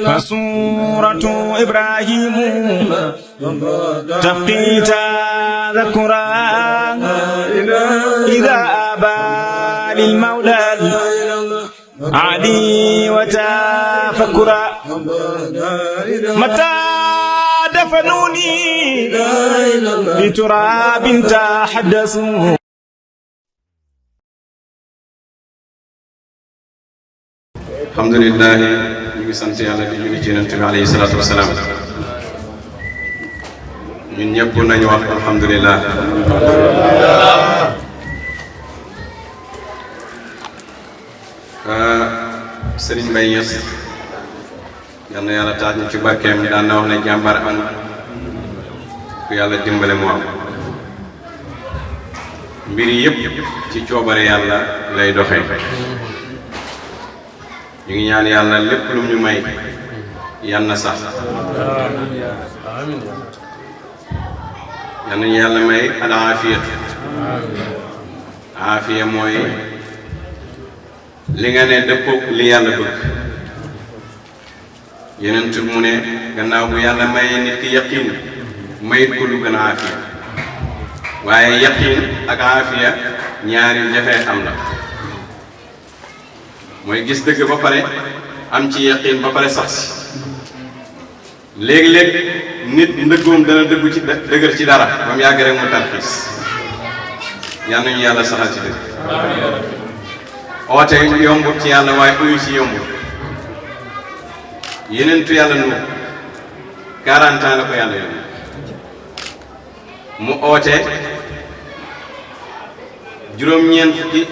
فسورة إبراهيم تبقي تذكرا إذا أبى للمولى علي وتفكرا متى دفنوني بتراب تحدثوا. alhamdulilah ñu ngi sant yàlla di julli ci Yonent bi alayhi salaatu wasalaam ñun ñëpp nañu wax alhamdulilah. Sëriñ Mbaye Niass yal na yàlla taaj ñu ci barkeem daan na wax ne jàmbar am ku yàlla dimbale mu am mbir yëpp ci coobare yàlla lay doxee. ñu ngi ñaan yàlla lépp lu ñu may yal na sax yal nañu yàlla may al aafiyatu aafiya mooy li nga ne dëppoo li yàlla bëgg. Yonent mu ne gannaaw bu yàlla mayee nit ki yaqiin mayit ko lu gën a aafiya waaye yaqiin ak aafiya ñaari jafe am la. mooy gis dëgg ba pare am ci yaqiin ba pare sax si léegi-léeg nit ndëggoom dana dëggu ci dëgër ci dara ba mu yàgg rek mu tarxiis. yal nañu yàlla saxal ci dëgg. oote yombut ci yàlla waaye uyu ci yombut. Yonentu yàlla nu 40 ans la ko yàlla yónni mu oote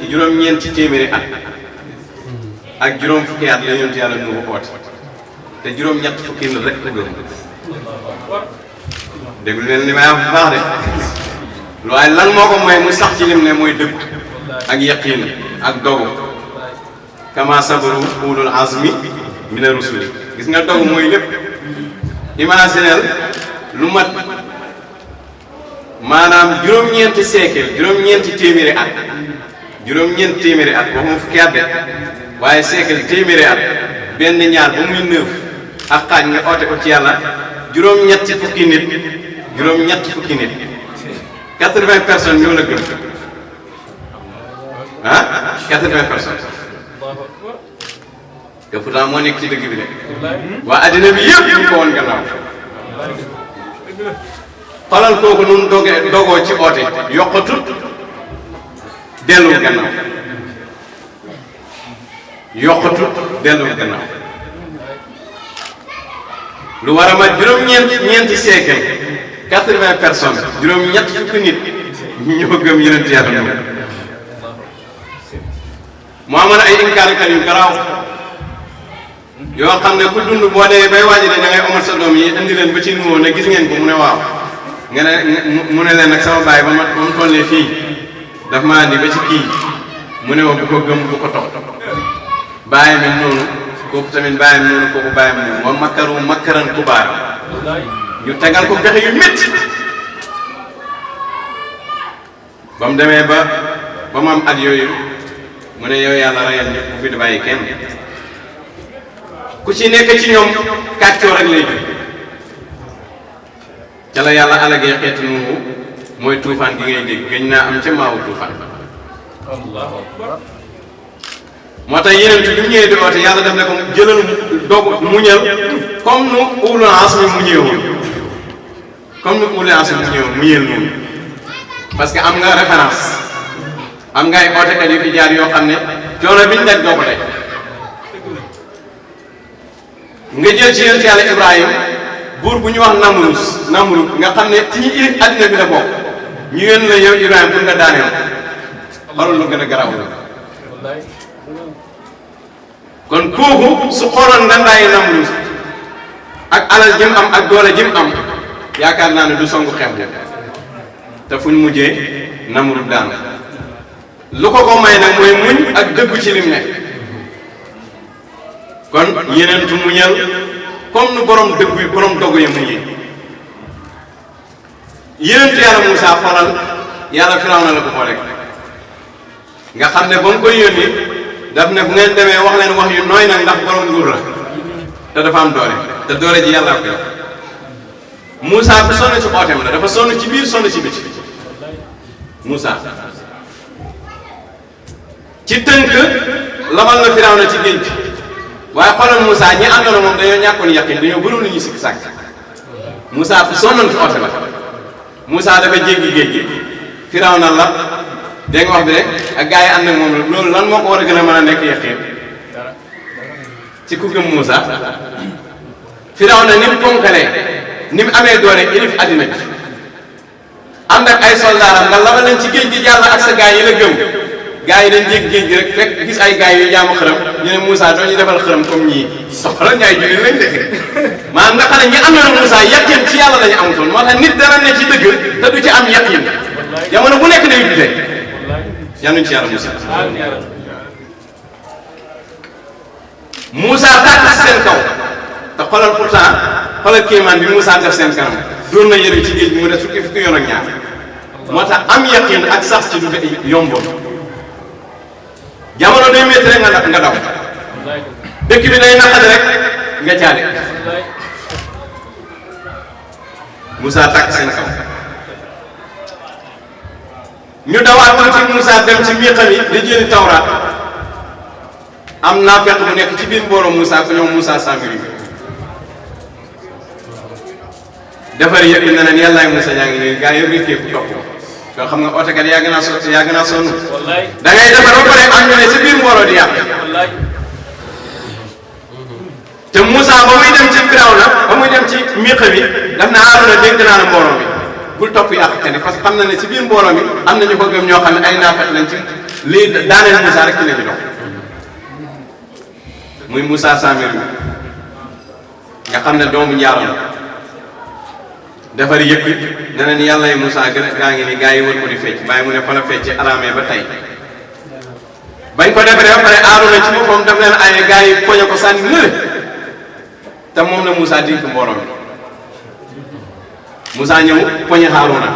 juróom-ñeenti téeméeri at ak juróom fukki at la Yonent yàlla nu ko oote te juróom-ñett fukki nit rek ko gëm. déglu leen li may wax bu baax de waaye lan moo ko may mu sax ci lim ne mooy dëgg ak yaqiin ak dogu kama sabaru ulul azmi mina rusuli. gis nga dogu mooy lépp. imaginel lu mat maanaam juróom-ñeenti siècle juróom-ñeenti téeméeri at waxuma fukki at de waaye siècle téeméeri at benn ñaar ba muy 9 ak xaaj nga oote ko ci yàlla juróom-ñetti fukki nit 80 personnes ñoo la gëm ah 80 personnes te pourtant moo nekk ci dëgg bi de waa addina bi yëpp ñu ko woon gannaaw. xolal kooku nun dogoo ci oote yokkatut dellu gannaaw lu war a mat juróom-ñeenti siècle 80 personnes juróom-ñett fukki nit ñoo gëm Yonent yàlla moom. mu amoon ay inkaarkat yu garaaw yoo xam ne ku dund boo dee bay waaji de da ngay omat sa doom yi indi leen ba ci nuwoo ne gis ngeen ko mu ne waaw nga ne mu ne leen nag sama baay ba ma tollee fii daf ma andi ba ci kii mu ne ma bu ko gëm bu ko topp bàyyi mi noonu kooku tamit bàyyi mi noonu kooku bàyyi mi noonu wa makkaru makkaran kubaar ñu tegal ko pexe yu métti ba mu demee ba mu am at yooyu mu ne yow yàlla rayal ñëpp bu fi di bàyyi kenn ku ci nekk ci ñoom kàccoo rek lay jóg ca la yàlla alagee xeetu Nuuhu mooy tuufaan gi ngay dégg gëñ naa am ca maawu tuufaan. moo tax yeneen ci bi mu ñëwee di oote yàlla def ne ko jëlal doog muñal comme nu ulul azmi mu ñëwoon muñal noonu parce que am nga référence am nga ay ootekat yu fi jaar yoo xam ne coono biñ daj doo ko daj. nga jël ci Yonent yàlla Ibrahim buur bu ñu wax Namrud nga xam ne ci ñi àddina bi la bokk ñu yónni la yow Ibrahim pour nga daaneel xoolal lu gën a garaaw la. kon kooku su xooloon ngandaayu Namrud ak alal jëm am ak doole jëm am yaakaar naa ne du songu xeex te fuñ mujjee Namrud daan lu ko may nag mooy muñ ak dëggu ci lim nekk. kon yeneentu muñal comme nu borom dëgg yi borom dogu yi muñee. yeneentu yàlla Moussa xoolal yàlla Firawna la ko boole nga xam ne ba mu koy yónni daf ne bu ngeen demee wax leen wax yu nooy nag ndax borom nguur la te dafa am doole te doole ji yàlla ko yor Moussa bu sonn ci ooteem la dafa sonn ci biir sonn ci biti Moussa ci tënk labal na Firawna ci géej waaye xoolal Moussa ñi àndoon moom dañoo ñàkkoon yaqin dañoo bëriwul lu ñuy sikk sàkk Moussa bu sonnoon ci oote la Moussa dafa jéggi géej gi Firawna la dégg nga wax bi rek ak gars yi ànd ak moom loolu lan moo ko war a gën a mën a nekk yaqin ci ku gëm Moussa Firawna ni mu ponkalee ni mu amee doole ilif àddina bi ànd ak ay soldaaram nga labal leen ci géej gi jàll ak sa gars yi la gëm gars yi dañ jéggi géej gi rek fekk gis ay gars yu jaamu xërëm ñu ne Moussa doo ñu defal xërëm comme ñii soxla ñaay jullit lañ def maanaam nga xam ne ñi àndoon ak Moussa yaqin ci yàlla lañu amutoon moo tax nit dara ne ci dëgg te du ci am yaqin jamono bu nekk day dute yal nañu ci yàlla Moussa Moussa tàkk seen kaw te xoolal pourtant xoolal kéemaan bi Moussa def seen kanam doon na yëre ci géej gi mu def fukki yoon ak ñaar moo tax am yaqin ak sax ci du yomboon jamono day métti rek nga daw dëkk bi day naqari rek nga caale Moussa tàkk seen kaw ñu dawaat tuuti Moussa dem ci miiqam yi di jëli tawraat am naa fekk bu nekk ci biir mbooloo Moussa ku ñëw Moussa Samiri defar yëpp na leen yàllaay Moussa ñaa ngi nii gaa yi rek képp topp yoo xam nga ootekat yaa gën a sonn da ngay defar ba pare am ñu ne ci biir mbooloo di yàq te Moussa ba muy dem ci Firawna ba muy dem ci miiqa bi daf na Haaruna dénk naa la mbooloo bi bul topp yàq kenn parce que xam na ne ci biir mbooloo mi am na ñu ko gëm ñoo xam ne ay naafet lañ ci lii daaneel Moussa rek ci la ñu dox muy Moussa Samir bi nga xam ne doomu njaaro la defar yëpp ne leen yàlla yi Moussa gën a gaa ngi ni gaa yi wër ko di fecc bàyyi mu ne fa la fecc araamee ba tey bañ ko defaree ba pare Haaruna ci boppam daf leen ay gaa yi poñe ko sànni nële te moom la Moussa dénk mbooloo mi Moussa ñëw poñe Haaruna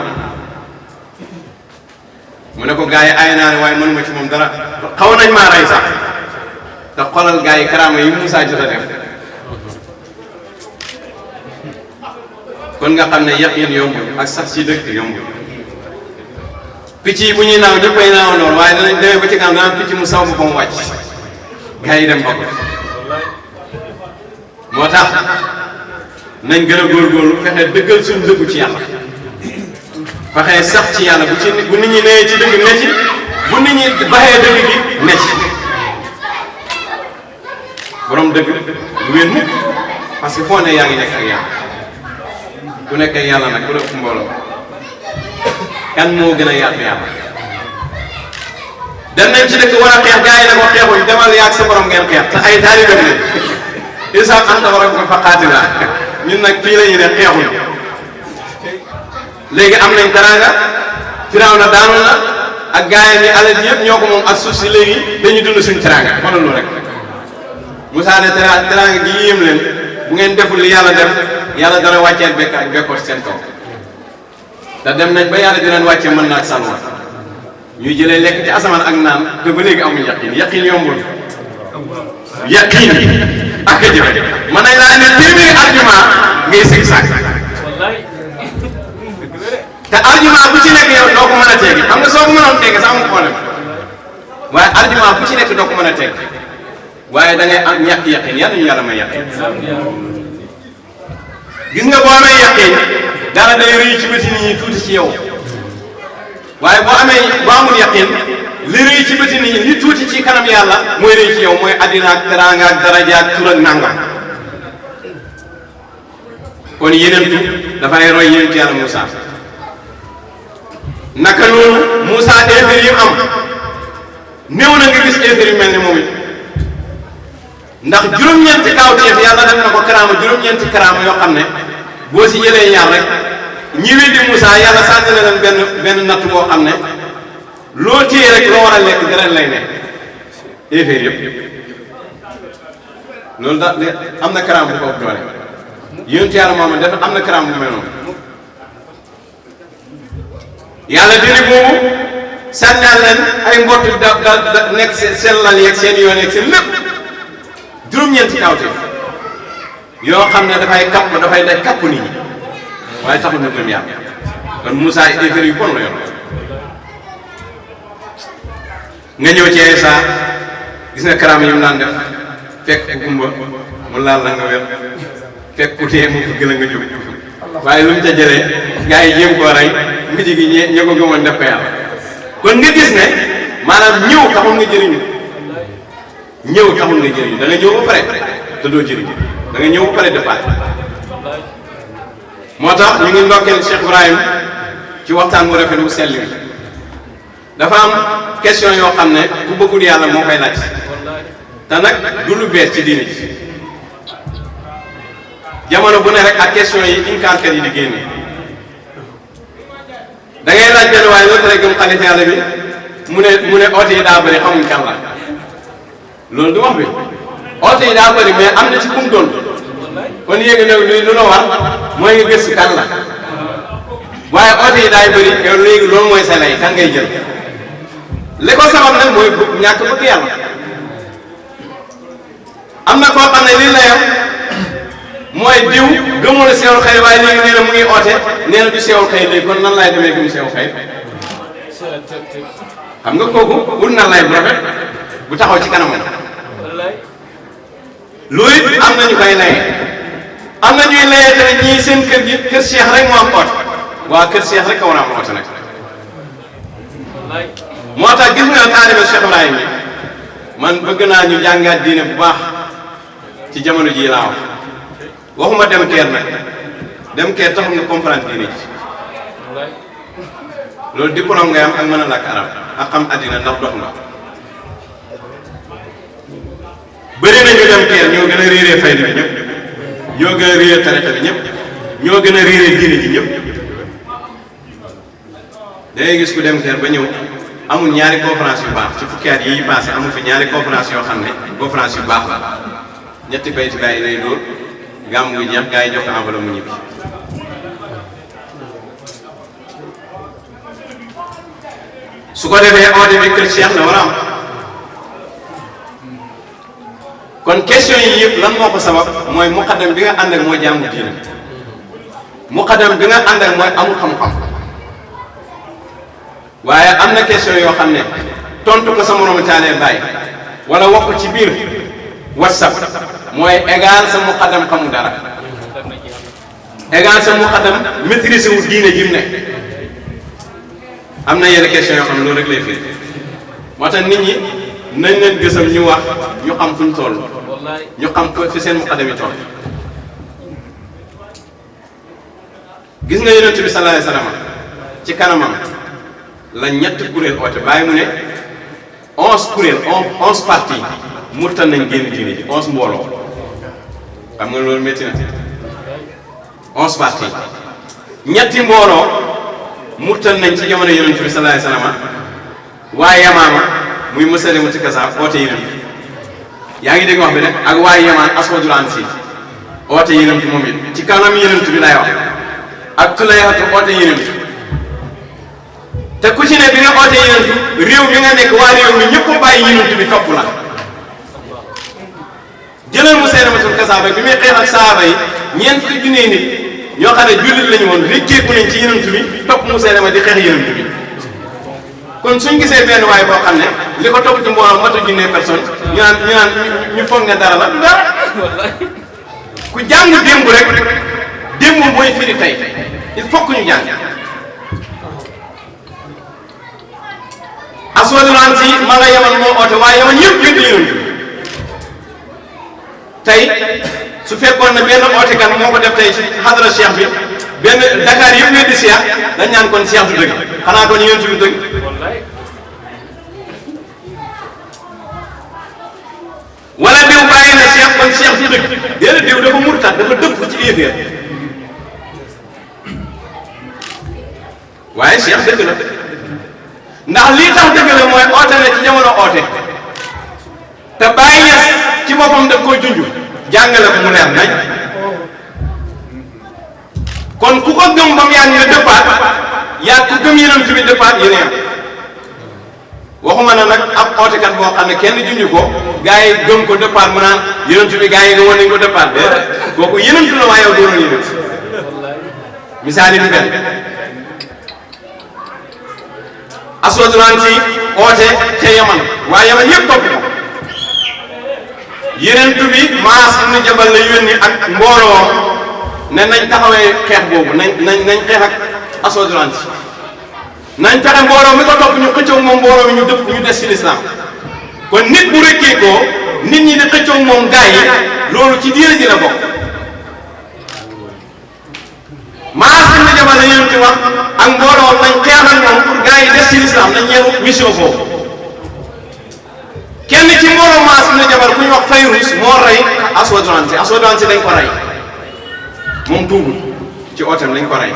mu ne ko gaa yi ay naa ne waaye mënuma ci moom dara xaw nañ maa rey sax te xoolal gaa yi karaama yi Moussa jot a def kon nga xam ne yaqin yombul ak sax ci dëkk yombul picc yi bu ñuy naaw ñëppay naaw noonu waaye danañ demee ba ci kanam dana picc mu saw ba mu wàcc gaa yi dem bokk moo tax nañ gën a góorgóorlu fexe dëggal suñu dëggu ci yàlla fexe sax ci yàlla bu nit ñi nee ci dëgg ne ci bu nit ñi baxee dëgg gi ne ci borom dëgg lu wéen mukk parce que foo ne yaa ngi nekk ak yàlla ku nekk ak yàlla nag bu def mbooloo kan moo gën a yaatu yàlla dem nañ ci dëkk war a xeex gars yi ne ko xeexuñ demal yaag sa borom ngeen xeex te ay taalibeem ne isa anta war a ko fa xaatila ñun nag fii la ñuy ne xeexuñ léegi am nañ teraanga Firawna daanu na ak gars yi ni alal ji yëpp ñoo ko moom ak suuf si léegi dañuy dund suñ teraanga xoolal lu rek Moussa ne teraanga gi yéem leen bu ngeen deful li yàlla def yàlla dana wàcceel bekkoor seen kaw te dem nañ ba yàlla dinañ wàccee mën naa ak salwa ñuy jëlee lekk ci asamaan ak naan te ba léegi amuñ yaqin yombul yaqin ak a jëfe mën nañ laa ne téeméeri argument ngay sig sàkk te argument bu ci nekk yow doo ko mën a teggi xam nga soo ko mënoon teggi sax amul problème waaye argument bu ci nekk doo ko mën a teggi waaye da ngay am ñàkk yaqin yàlla ñu yàlla may yaqin gis nga boo amee yaqin dara day rëy ci bëti nit ñi tuuti ci yow waaye boo amul yaqin li rëy ci bëti nit ñi li tuuti ci kanam yàlla mooy rëy ci yow mooy addina ak teraanga ak daraja ak tur ak nangam kon yenentu dafay roy yenentu yàlla Moussa naka noonu Moussa effet yi am néew na nga gis effet yu mel ni moom it ndax juróom-ñeenti kawteef yàlla def na ko karaama juróom-ñeenti karaama yoo xam ne boo si jëlee ñaar rek ñi weddi Moussa yàlla sànni na leen benn natt boo xam ne loo téye rek loo war a lekk dara lay nekk effet yëpp loolu da am na karaama bu ko ëpp doole yonent yàlla moom dafa am na karaama bu mel noonu yàlla dina boobu sànnal leen ay mbott da nekk seen lal yeeg seen yoon yeeg seen lépp juróom-ñeenti kawteef yoo xam ne dafay daj kapp nit ñi waaye taxul ñu gëm yàlla kon Moussa ay affaire yu bon la yor nga ñëw ci Isa gis nga karaam yi mu daan def fekk ku gumba mu laal la nga wér fekk ku tee mu bëgg la nga jóg waaye lu mu ca jëlee gars yi jéem koo rey mujj gi ñe ko gëmoon def ko yàlla kon nga gis ne maanaam ñëw taxul nga jëriñu ñëw taxul nga jëriñu da nga ñëw ba pare te doo jëriñu da nga ñëw ba pare defaat moo tax ñu ngi ndokkeel Cheikh Ibrahim ci waxtaan bu rafet bu sell bi dafa am question yoo xam ne ku bëggul yàlla moo koy laaj te nag du lu bees ci diine ji jamono bu ne rek ak question yi inkaarkat yi di génne da ngay laaj benn waaye loolu rek gëm xalifa yàlla bi mu ne oote yi daa bëri xamuñ kan la loolu du wax bi oote yi daa bëri mais am na ci kum doon kon yéegi nag lu la war mooy nga gëstu kan la waaye oote yi daay bëri yow léegi loolu mooy sa lay kan ngay jël li ko sabab nag mooy ñàkk bëgg yàlla am na koo xam ne lii la yam mooy diw gëmul seewul xëy waaye léegi nee na mu ngi oote nee na du seewul xëy léegi kon nan laay demee gëm seewul xëy xam nga kooku wut na lay bu rafet bu taxaw ci kanamam loolu it am nañu koy layee am na ñuy layee tamit ñii seen kër gi kër Cheikh rek moo am oote waa kër Cheikh rek a war a am oote nag moo tax gis nga taalibe Cheikh Ibrahim bi man bëgg naa ñu jàngaat diine bu baax ci jamono jii laa wax waxuma dem keer nag dem keer taxul nga comprendre diine ji loolu diplôme ngay am ak mën a làkk arab ak xam àddina ndax dox nga bëri na ñu dem keer ñoo gën a réeree fayda bi ñëpp ñoo gën a réeree tariqa bi ñëpp ñoo gën a réeree diine ji ñëpp da ngay gis ku dem keer ba ñëw amul ñaari conférence yu baax ci fukki at yi passé amul fi ñaari conférence yoo xam ne conférence yu baax la ñetti bayti gaa yi lay dóor gàmm gu jeex gaa yi jox ko enveloppe mu ñibbi su ko defee oote bi kër Cheikh la war a am kon question yi yëpp lan moo ko sabab mooy muqaddam bi nga ànd ak mooy jàngu diina muqaddam bi nga ànd ak mooy amul xam-xam waaye am na question yoo xam ne tontu ko sa moromu taalee bàyyi wala wax ko ci biir WhatsApp mooy égal sa muqaddam xamul dara égal sa muqaddam maîtriser wu diine ji mu ne am na yenn question yoo xam ne loolu rek lay firi moo tax nit ñi nañ leen gësam ñu wax ñu xam fuñ toll ñu xam ko fi seen muqaddam yi toll gis nga yonent bi sallallahu alayhi wasallam ci kanamam la ñett kuréel oote bàyyi mu ne 11 kuréel 11 parties murtan nañ génn diine ji 11 mbooloo xam nga loolu métti na 11 parties ñetti mbooloo murtan nañ ci jamono yonent bi sallallahu alayhi wasallam waaye Yamaama muy mësale mu ci kasaaf oote yonent bi yaa ngi dégg wax bi nag ak waaye Yamaan Aswadul Ansi oote yonent bi moom it ci kanam yonent bi lay wax ak Tulayhatu oote yonent bi te ku ci ne bi nga oote yonent réew mi nga nekk waa réew mi ñëpp a bàyyi yonent bi topp la jëlal Musaylamatul Kazaab bi muy xeex ak sahaaba yi ñeent fukki junne nit ñoo xam ne jullit lañu woon récceeku nañ ci yonent bi topp Musaylama di xeex yonent bi kon suñ gisee benn waay boo xam ne li ko topp ci mbooloo matu junne personne ñu foog ne dara la du dara ku jàng démb rek démb mooy firi tey il faut que ñu jàng Aswadul Ansi ma nga Yaman moo oote waaye Yaman yëpp gën yonent bi tey su fekkoon ne benn ootekat moo ko def tey ci xadra Cheikh bi benn Dakar yëpp weddi Cheikh dañ naan kon Cheikh du dëgg xanaa kon yonent bi dëgg wala diw bàyyi na Cheikh kon Cheikh du dëgg déedéet diw dafa murtat dafa dëpp ci yéeféer waaye Cheikh dëgg la ndax lii tax dëgg la mooy oote na ci jamono oote te bàyyi Ñas ci boppam daf koy junj jàngale ko mu leer nañ kon ku ko gëm ba mu yàgg nga dëppaat yaa ku gëm yonent bi dëppaat yéen waxuma na nag ab ootekat boo xam ne kenn junj ko gars yi gëm ko dëppaat mu naan yonent bi gars yi nga wan nañ ko dëppaat déedéet kooku yenentu la waaye yow doonoo yenent misaal yi du benn asoodulaan ci oote ca Yaman waa Yaman yëpp topp ko yenentu bi Maas ibn Jabal la yónni ak mbooloo ne nañ taxawee xeex boobu nañ xeex ak asoodulaan ci nañ fexe mbooloo mi ko topp ñu xëccoo moom mbooloo mi ñu dëpp ñu des ci lislaam kon nit bu rëkkee ko nit ñi di xëccoo moom gaay yi loolu ci diine ji la bokk Maas ibn Jabal la yéen ci wax ak mbooloo nañ xeexal ñoom pour gaay yi des ci lislaam nañ ñeeru mission boobu kenn ci mbooloo Maas ibn Jabal ku ñu wax Fayrus moo rey Aswadouane si dañ ko rey moom tuubul ci ootam lañ ko rey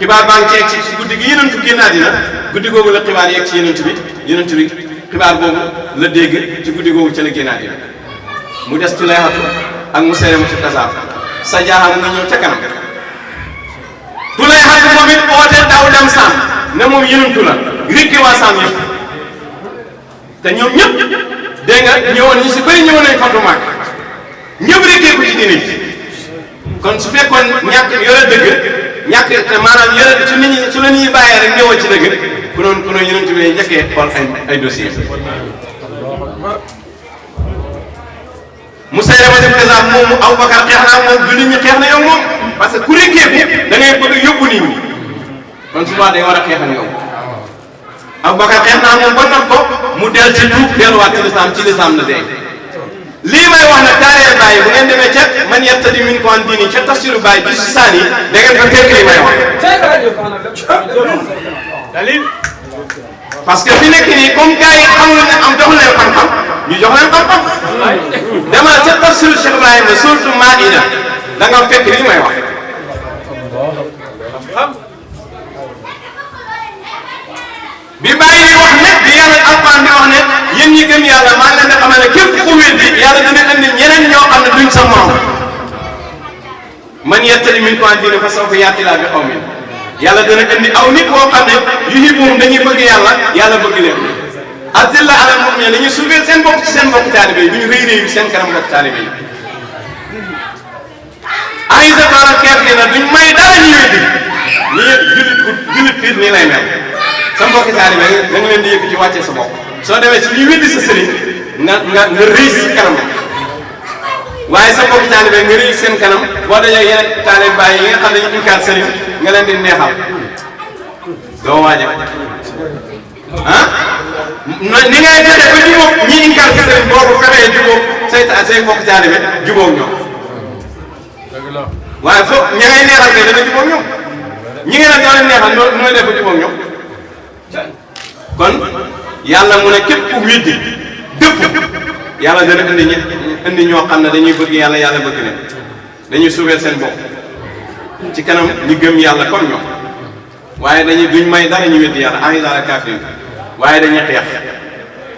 xibaar baa ngi ci egg ci guddi gi yenentu génn àddina guddi googu la xibaar yegg ci yenentu bi xibaar boobu la dégg ci guddi googu ca la génn àddina mu des Tulayhatu ak Musaylamatu Kazaab sa jaaxam nga ñëw ca kanam Tulayhatu moom it oote daw dem Saam ne moom yenentu la rikki waa Saam yëpp te ñoom ñëpp dégg nga ñëwoon ñu si bëri ñëwoon nañ fatu Makka ñëpp rikkee ko ci diine ji kon su fekkoon ñàkk yore dëgg ñàkk te maanaam yore su la ñuy bàyyee rek ñëwoon ci dëgg ku noonu yeneen bi lay njëkkee xool ay dossier Musaylamatu Kazaab moomu Abubakar xeex naa moom jullit ñi xeex na yow moom parce que ku rekkeeku da ngay bëgg yóbbu nit ñi kon souvent day war a xeex ak yow Abubakar xeex naa moom ba not ko mu del ci tuub delluwaat ci lislaam la dee lii may wax nag taareel bàyyi bu ngeen demee ca man yartadi minkum an diini ca tafsiru bàyyi bi si saan yi da ngeen ko fekk li may wax parce que fi nekk nii comme gars yi xamul ne am jox leen xam-xam ñu jox leen xam-xam demal ca tafsiru Cheikh Ibrahima surtout Maïda da nga fekk li may wax bi bàyyi di wax ne bi yàlla alquran di wax ne yéen ñi gëm yàlla maa ngi leen di xamal ne képp ku weddi yàlla dina indi ñeneen ñoo xam ne duñ sa morom man yartadi minkum an diini fa sawfa ya'ti Llaahu bi qawmin yàlla dina indi aw nit koo xam ne yuhibbuhum dañuy bëgg yàlla bëgg leen azilla alal mu'miniina dañuy suufeel seen bopp ci seen mbokk taalibe yi duñu rëy rëy seen kanam mbokk taalibe yi a'izzatan alal kaafiriina duñ may dara ñu weddi jullit piir nii lay mel sa mbokki taalibe da nga leen di yëkk ci wàccee sa bopp soo demee ci ñuy weddi sa sëriñ nga rëy si kanam waaye sa mbokki taalibe nga rëy seen kanam boo dajee yeneen taalibe bàyyi yi nga xam ne ñu inkaar sëriñ nga leen di neexal doo waaje ah ni ngay fexe ba jubóog ñi inkaar si sëriñ boo ko fexee jubóog say mbokki taalibe jubóog ñoom waaye foofu ña ngay neexal kay dana jubóog ñoom ñi ngeen a doon neexal nooy def ba jubóog ñoom kon yàlla mu ne képp ku weddi dëpp yàlla dana indi ñoo xam ne dañuy bëgg yàlla bëgg leen dañuy suufeel seen bopp ci kanam ñu gëm yàlla comme ñoom waaye duñ may dara ñu weddi yàlla a'izzatan alal kaafiriin waaye dañuy xeex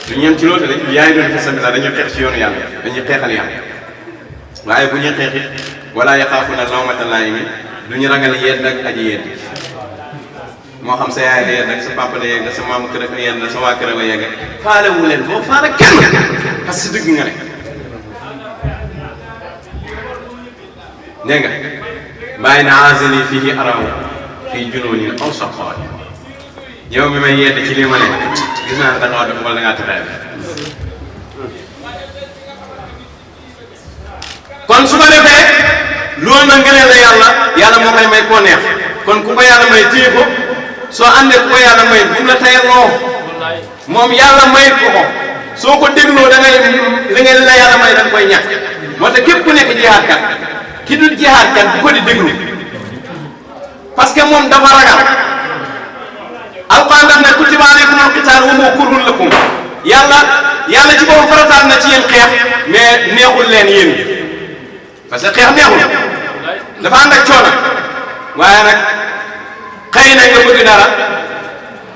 du ñeem ci loolu de yaa ngi doon fi sabilillah dañuy xeex ci yoonu yàlla dañuy xeexal yàlla waaye bu ñuy xeex it wala yaxaafuuna lawmata laa'im duñu ragal yedd ak aji yedd moo xam sa yaay la yedd ak sa papa la yegg sa maam kër la yedd sa waa kër la yegg faale wu leen boo faale kenn parce que dëgg nga ne dégg nga bàyyi na azali fihi araw fii junuunin aw saqaay yow mi may yedd ci li ma ne gis naa ne da ngaa dof wala da ngaa tëraay kon su ko defee loolu nag ngëneel la yàlla moo koy may koo neex kon ku ko yàlla may téye ko soo àndee ku ko yàlla may bu mu la tayaloo moom yàlla may ko soo ko dégloo da ngay li nga la yàlla may da nga koy ñàkk moo tax képp ku nekk jihaadkat ki dul jihaadkat bu ko di déglu parce que moom dafa ragal alquran daf ne kutiba alaykumul qitaal wa huwa kurhun lakum yàlla ci boobu farataal na ci yéen xeex mais neexul leen yéen parce que xeex neexul dafa ànd ak coono waaye nag xëy na nga bëgg dara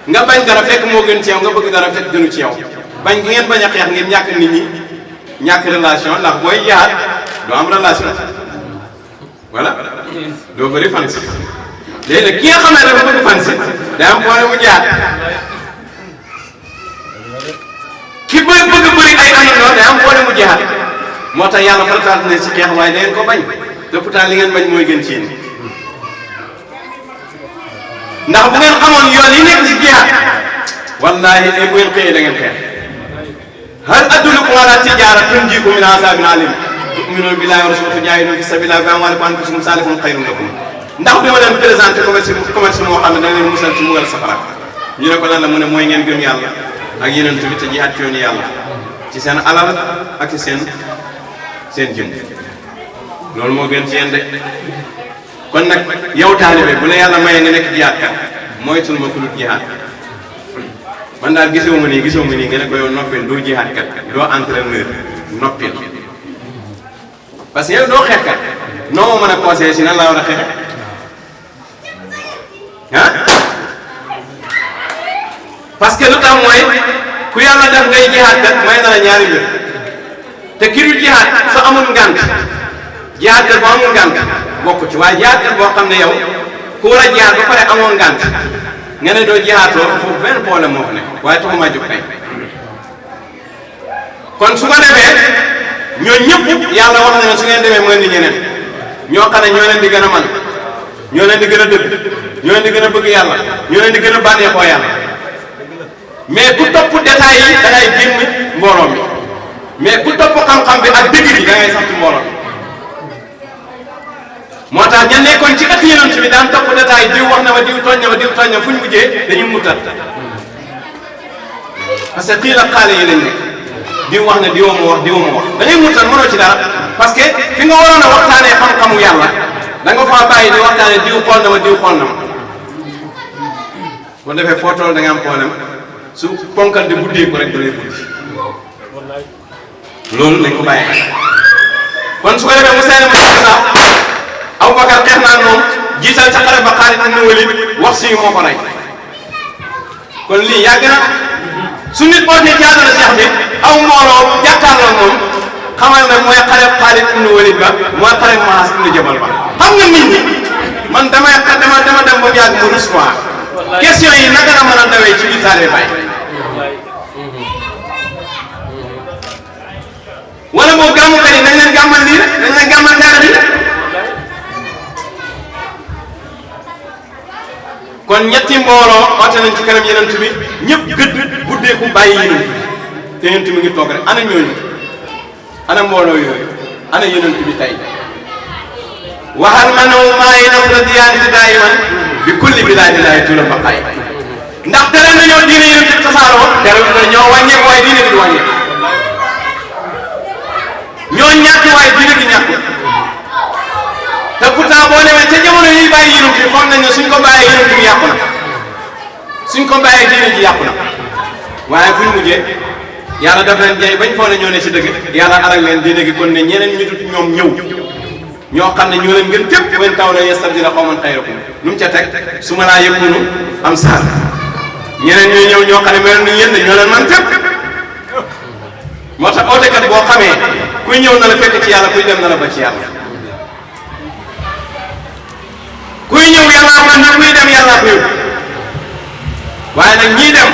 nga bañ dara fekk moo gën ci yow nga bëgg dara fekk gënu ci yow bañ gi ngeen bañ a xeex ngeen ñàkk nit ñi ñàkk relation ndax booy jihaad doo am relation voilà doo bëri fan si léegi nag ki nga xam ne dafa bëgg fan si day am boole mu jihaad ki bëgg bëri ay àndandoo day am boole mu jihaad moo tax yàlla farataal ne ci xeex waaye da ngeen ko bañ te pourtant li ngeen bañ mooy gën ci yéen ndax bu ngeen xamoon yoon yi nekk ci jihaad wallaahi bu ngeen xëyee da ngeen xeex hal adullukum ala tijaara tunjiikum min azaabin aliim tu'minuuna billaahi wa rasuulihi wa tujaahiduuna fi sabiilillaahi bi amwaalikum wa anfusikum zaalikum xayrun lakum ndax bi ma leen présenté commerce moo xam ne dana leen musal ci mbugal safara ñu ne ko lan la mu ne mooy ngeen gëm yàlla ak yeneen bi te jihaad ci yoonu yàlla ci seen alal ak ci seen jëm loolu moo gën ci yéen de kon nag yow taalibe bu la yàlla mayee nga nekk jihaad kat moytul ma ku dul jihaad man daal gisoo ma nii nga ne ko yow noppil doo jihaad kat doo entraîneur noppil parce que yow doo xeex kat noo ma mën a conseillé si nan laa war a xeexe ah parce que lu tax mooy ku yàlla def ngay jihaad kat may na la ñaari mbir te ki du jihaad soo amul ngànt jihaad kat boo amul ngànt bokk ci waaye jihaad kat boo xam ne yow ku war a jihaad ba pare amoon ngànt nga ne doo jihaatoo foofu benn problème moo fa nekk waaye taxumaa jóg tey kon su ko defee ñoo ñëpp yàlla wax na ne su ngeen demee mooy ni ñeneen ñoo xam ne ñoo leen di gën a man ñoo leen di gën a dëgg ñoo leen di gën a bëgg yàlla ñoo leen di gën a bànneexoo yàlla mais ku topp détails yi da ngay génn mbooloo mi mais ku topp xam-xam bi ak dëgg bi da ngay sax ci mbooloo moo tax ña nekkoon ci ëtt yonent bi daan topp détails diw wax na ma diw tooñ na ma diw tooñ na fu ñu mujjee dañuy muttat parce que kii la xaale yi lañ nekk diw wax na diwoo ma wax da ngay muttat mënoo ci dara parce que fi nga waroon a waxtaanee xam-xamu yàlla da nga faa bàyyi di waxtaanee diw xool na ma diw xool na ma boo defee foo toll da nga am problème su ponkal di buddee ko rek da lay buddi loolu lañ ko bàyyi kon su ko defee mu seene ma sax Abubakar xeex naa moom jiital ca xare ba Xaalid ibn Walid wax si moo ko rey kon lii yàgg na su nit ootee ci àdduna Cheikh bi aw mbooloo jàkkaarloo moom xamal ne mooy xare Xaalid ibn Walid ba mooy xare Muaaz ibn Jabal ba xam nga nit ñi man dama dem ba mu yàgg mu rus quoi question yi naka la mën a dawee ci biir taalibe Baay wala boo gàmmukat yi nañ leen gàmmal lii rek nañ leen gàmmal taarix yi kon ñetti mbooloo oote nañ ci kanam yenent bi ñëpp gëdd buddeeku bàyyi yenent bi te yenent bi ngi toog rek ana ñooñu ana mbooloo yooyu ana yenent bi tey waxal ma ne maa yi naf la diyaanati daayiman bi kulli bilaadillaahi tula baqaay ndax tere nañoo diine yenent bi tasaaroo tere nañoo wàññeeku waaye diine bi di wàññeeku ñoo ñàkk waaye diine bi ñàkk te pourtant boo demee ca jamono yi bàyyi yenent bi foog nañ ne suñ ko bàyyee yenent bi yàqu na suñ ko bàyyee diine ji yàqu na waaye fuñ mujjee yàlla daf leen jay bañ foog ne ñoo ne si dëgg yàlla aral leen diine gi kon ne ñeneen ñu dut ñoom ñëw ñoo xam ne ñoo leen gën fépp wen taw la yastabdila qawman xayrakum lu mu ca teg su ma laa yëkkunu am saal ñeneen ñooy ñëw ñoo xam ne mel ni yéen ñoo leen man fépp moo tax ootekat boo xamee kuy ñëw na la fekk ci yàlla kuy dem na la ba ci yàlla kuy ñëw yàllaa ko andi kuy dem yàllaa ko yóbbu waaye nag ñii dem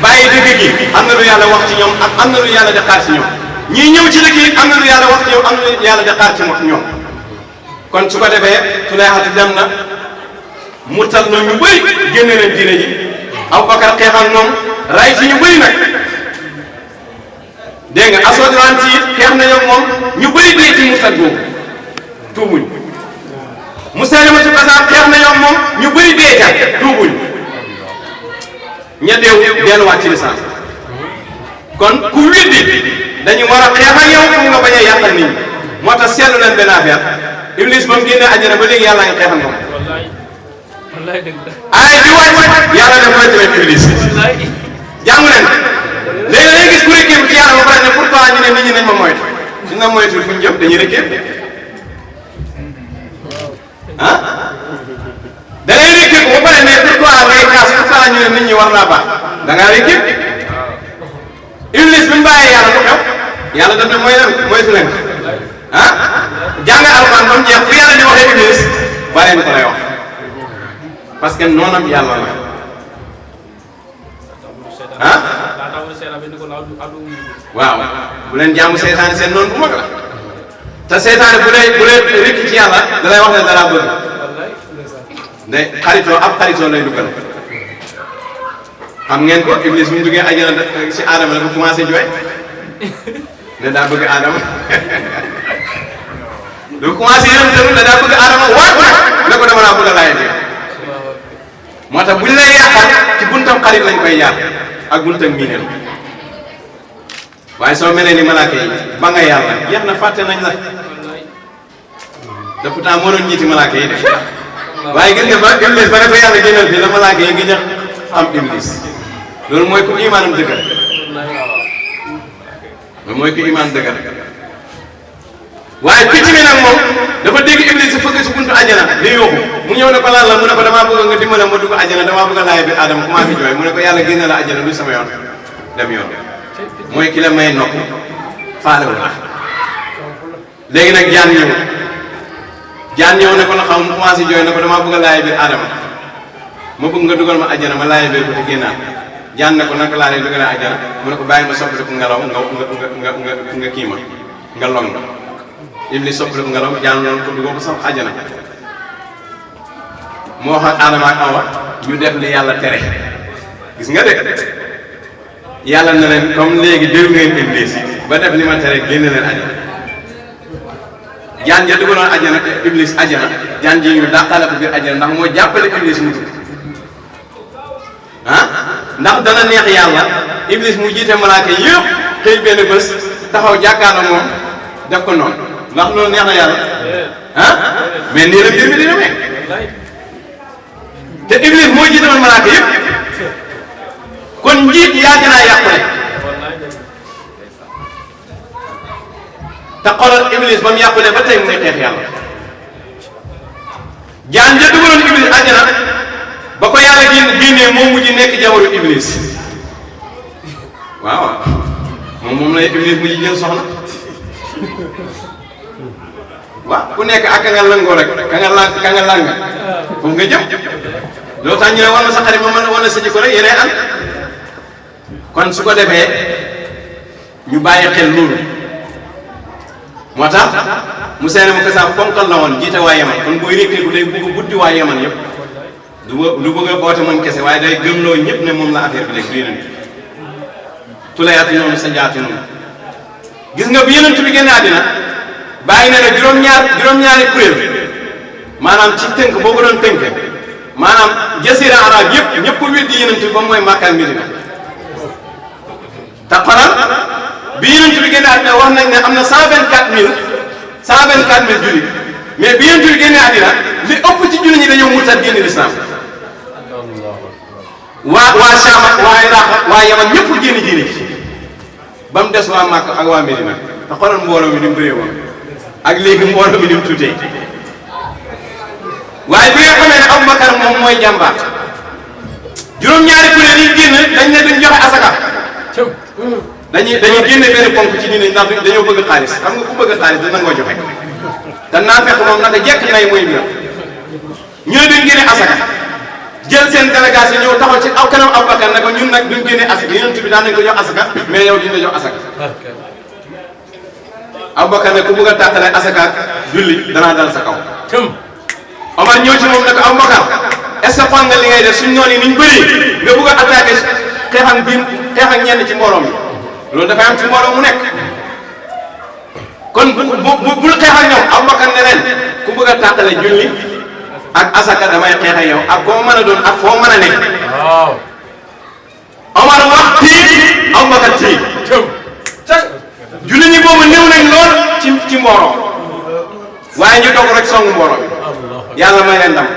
bàyyi dëgg gi am na lu yàlla wax ci ñoom ak am na lu yàlla di xaar ci ñoom ñii ñëw ci dëgg yi am na lu yàlla wax ci ñoom am na lu yàlla di xaar ci ñoom kon su ko defee su lay xati dem na mu tal na ñu bëri génne leen diine ji Abubakar xeex ak moom ray ci ñu bëri nag dégg nga asodran ci xeex nañu ak moom ñu bëri dee ci murtad boobu tuubuñ Musaylimatu Kazaab xeex nañu ak moom ñu bëri dee ca tuubuñ ña deew delluwaat ci lisaan kon ku weddi dañu war a xeex ak yow pour nga bañ a yàqal nit ñi moo tax seetlu leen benn affaire Iblis ba mu génnee àjjana ba léegi yàlla nga xeex ak moom ay di wàcc yàlla def mooy tamit Iblis jàngu leen léegi da ngay gis ku rékkee ci yàlla ba pare ne pourquoi ñu ne nit ñi nañ ma moytu suñ la moytul fu ñu jëm dañuy rékkee ah da ngay rékkee ba pare ne pourquoi ngay kaas pourquoi ñu ne nit ñi war naa baax da ngaa rékkee Iblis bi mu bàyyee yàlla lu xew yàlla daf ne moytu leen ah jàng alxuraan ba mu jeex fu yàlla di waxee Iblis ba leen ko lay wax parce que noonam yàlla la ah waaw bu leen jaamu seytaane seen noonu bu mag la te seytaane bu lay rikki ci yàlla da lay wax ne dara bëgg ne xaritoo ab xaritoo lay dugal xam ngeen ko Iblis mu duggee àjjana si Adama la bu commencé jooy ne daa bëgg Adama du commencé yërëm tëru ne daa bëgg Adama waat ne ko dama naa bëgg a laaj moo tax buñ lay yàqal ci buntam xarit lañ koy yàq ak buntam miineel waaye soo melee ni malaaka yi ba nga yàlla jeex na fàtte nañ la te pourtant moo doon ñiiti malaaka yi de waaye gis nga ba Iblis ba ne ko yàlla génnal fii la malaaka yi ngi ñax xam Iblis loolu mooy ku imaanam dëggal loolu mooy ku imaan dëggal waaye picc mi nag moom dafa dégg Iblis si fëgg si buntu àjjana di yóoxu mu ñëw ne ko lan la mu ne ko damaa bëgg nga dimbale ma dugg àjjana damaa bëgg a laaj bi Adama commencé jooy mu ne ko yàlla génne la àjjana du sama yoon dem yoon mooy ki la may nopp faale wu la léegi nag jaan ñëw ne ko la xam mu commencé jooy ne ko damaa bëgg a laaj bi Adama ma bëgg nga dugal ma àjjana ma laaj bi ko te génnaat jaan ne ko naka laa lay dugalee àjjana mu ne ko bàyyi ma soppaliku ngelaw nga kii ma nga long Iblis soppaliku ngelaw jaan noonu ko dugal ko sax àjjana moo wax ak Adama ak Awa ñu def li yàlla tere gis nga de yàlla na leen comme léegi déglu ngeen Iblis ba def li ma tere génne leen àjjana jaan ja dugaloon àjjana Iblis àjjana jaan ji ñu dàqale ko biir àjjana ndax moo jàppale Iblis mu dugg ah ndax dana neex yàlla Iblis mu jiite malaaka yëpp xëy benn bés taxaw jàkkaarloo moom def ko noonu ndax loolu neex na yàlla ah mais nii la mbir mi di demee te Iblis moo jiite woon malaaka yëpp kon njiit yaa dinaa yàqule te xoolal Iblis ba mu yàqule ba tey mu ngi xeex yàlla jaan ja dugaloon Iblis àjjana ba ko yàlla génnee moo mujj nekk jabaru Iblis waaw moom lay Iblis mujj jël soxna waaw ku nekk ak ka nga langoo rek ka nga lang foofu nga jëm loolu tax ñu ne war na sa xarit ma mën wala sa jikko rek yéenay ànd kon su ko defee ñu bàyyi xel loolu moo tax mu seene mu kasaab ponkal la woon jiite waa Yaman kon booy rékkee bu day bugg buddi waa Yaman yëpp du bëgg a boote moom kese waaye day gëmloo ñëpp ne moom la affaire bi léegi du yeneen tuleyaati noonu sa jaati noonu gis nga bi yeneen bi génne àddina bàyyi na ne juróom-ñaari kuréel maanaam ci tënk boo ko doon tënk maanaam jasira arab yëpp ñëpp weddi yeneen bi ba mooy Makka ak Medina te xoolal bi yeneen bi génne àddina wax nañ ne am na 124000 jullit mais bi yeneen bi génne àddina li ëpp ci jullit ñi dañoo murtad génn lislaam waa Sham waa Iraq waa Yaman ñëpp génn diine ji ba mu des waa Makka ak waa Medina te xoolal mbooloo mi ni mu bëree woon ak léegi mbooloo mi ni mu tuutee waaye bi nga xamee ne Abubakar moom mooy jàmbaar juróom-ñaari kuréel yi génn dañ ne duñ joxe asaka dañuy génne benn ponk ci diine ndax dañoo bëgg xaalis xam nga ku bëgg xaalis dina ngoo joxe te naa fekk moom naka jekk nay mooy biram ñu ne duñ génne asaka jël seen délégation ñëw taxaw ci aw kanam Abubakar ne ko ñun nag duñ génne asaka Yonent bi daan nañ ko jox asaka mais yow duñ la jox asaka Abubakar ne ku bëgg a tàqale asaka ak julli danaa dal sa kaw Omar ñëw ci moom ne ko Abubakar est-ce que xam nga li ngay def suñ noonu yi niñ bëri nga bëgg a attaqué xeex ak ñenn ci mbooloo mi loolu dafay am ci mbooloo mu nekk kon bul xeex ak ñoom Abubakar ne leen ku bëgg a tàqale julli ak asaka damay xeex ak yow ak koo mën a doon ak foo mën a nekk Omar wax tiit Abubakar tiit julli ñi boobu néew nañ lool ci mbooloo waaye ñu dog rek songu mbooloo bi yàlla may leen ndam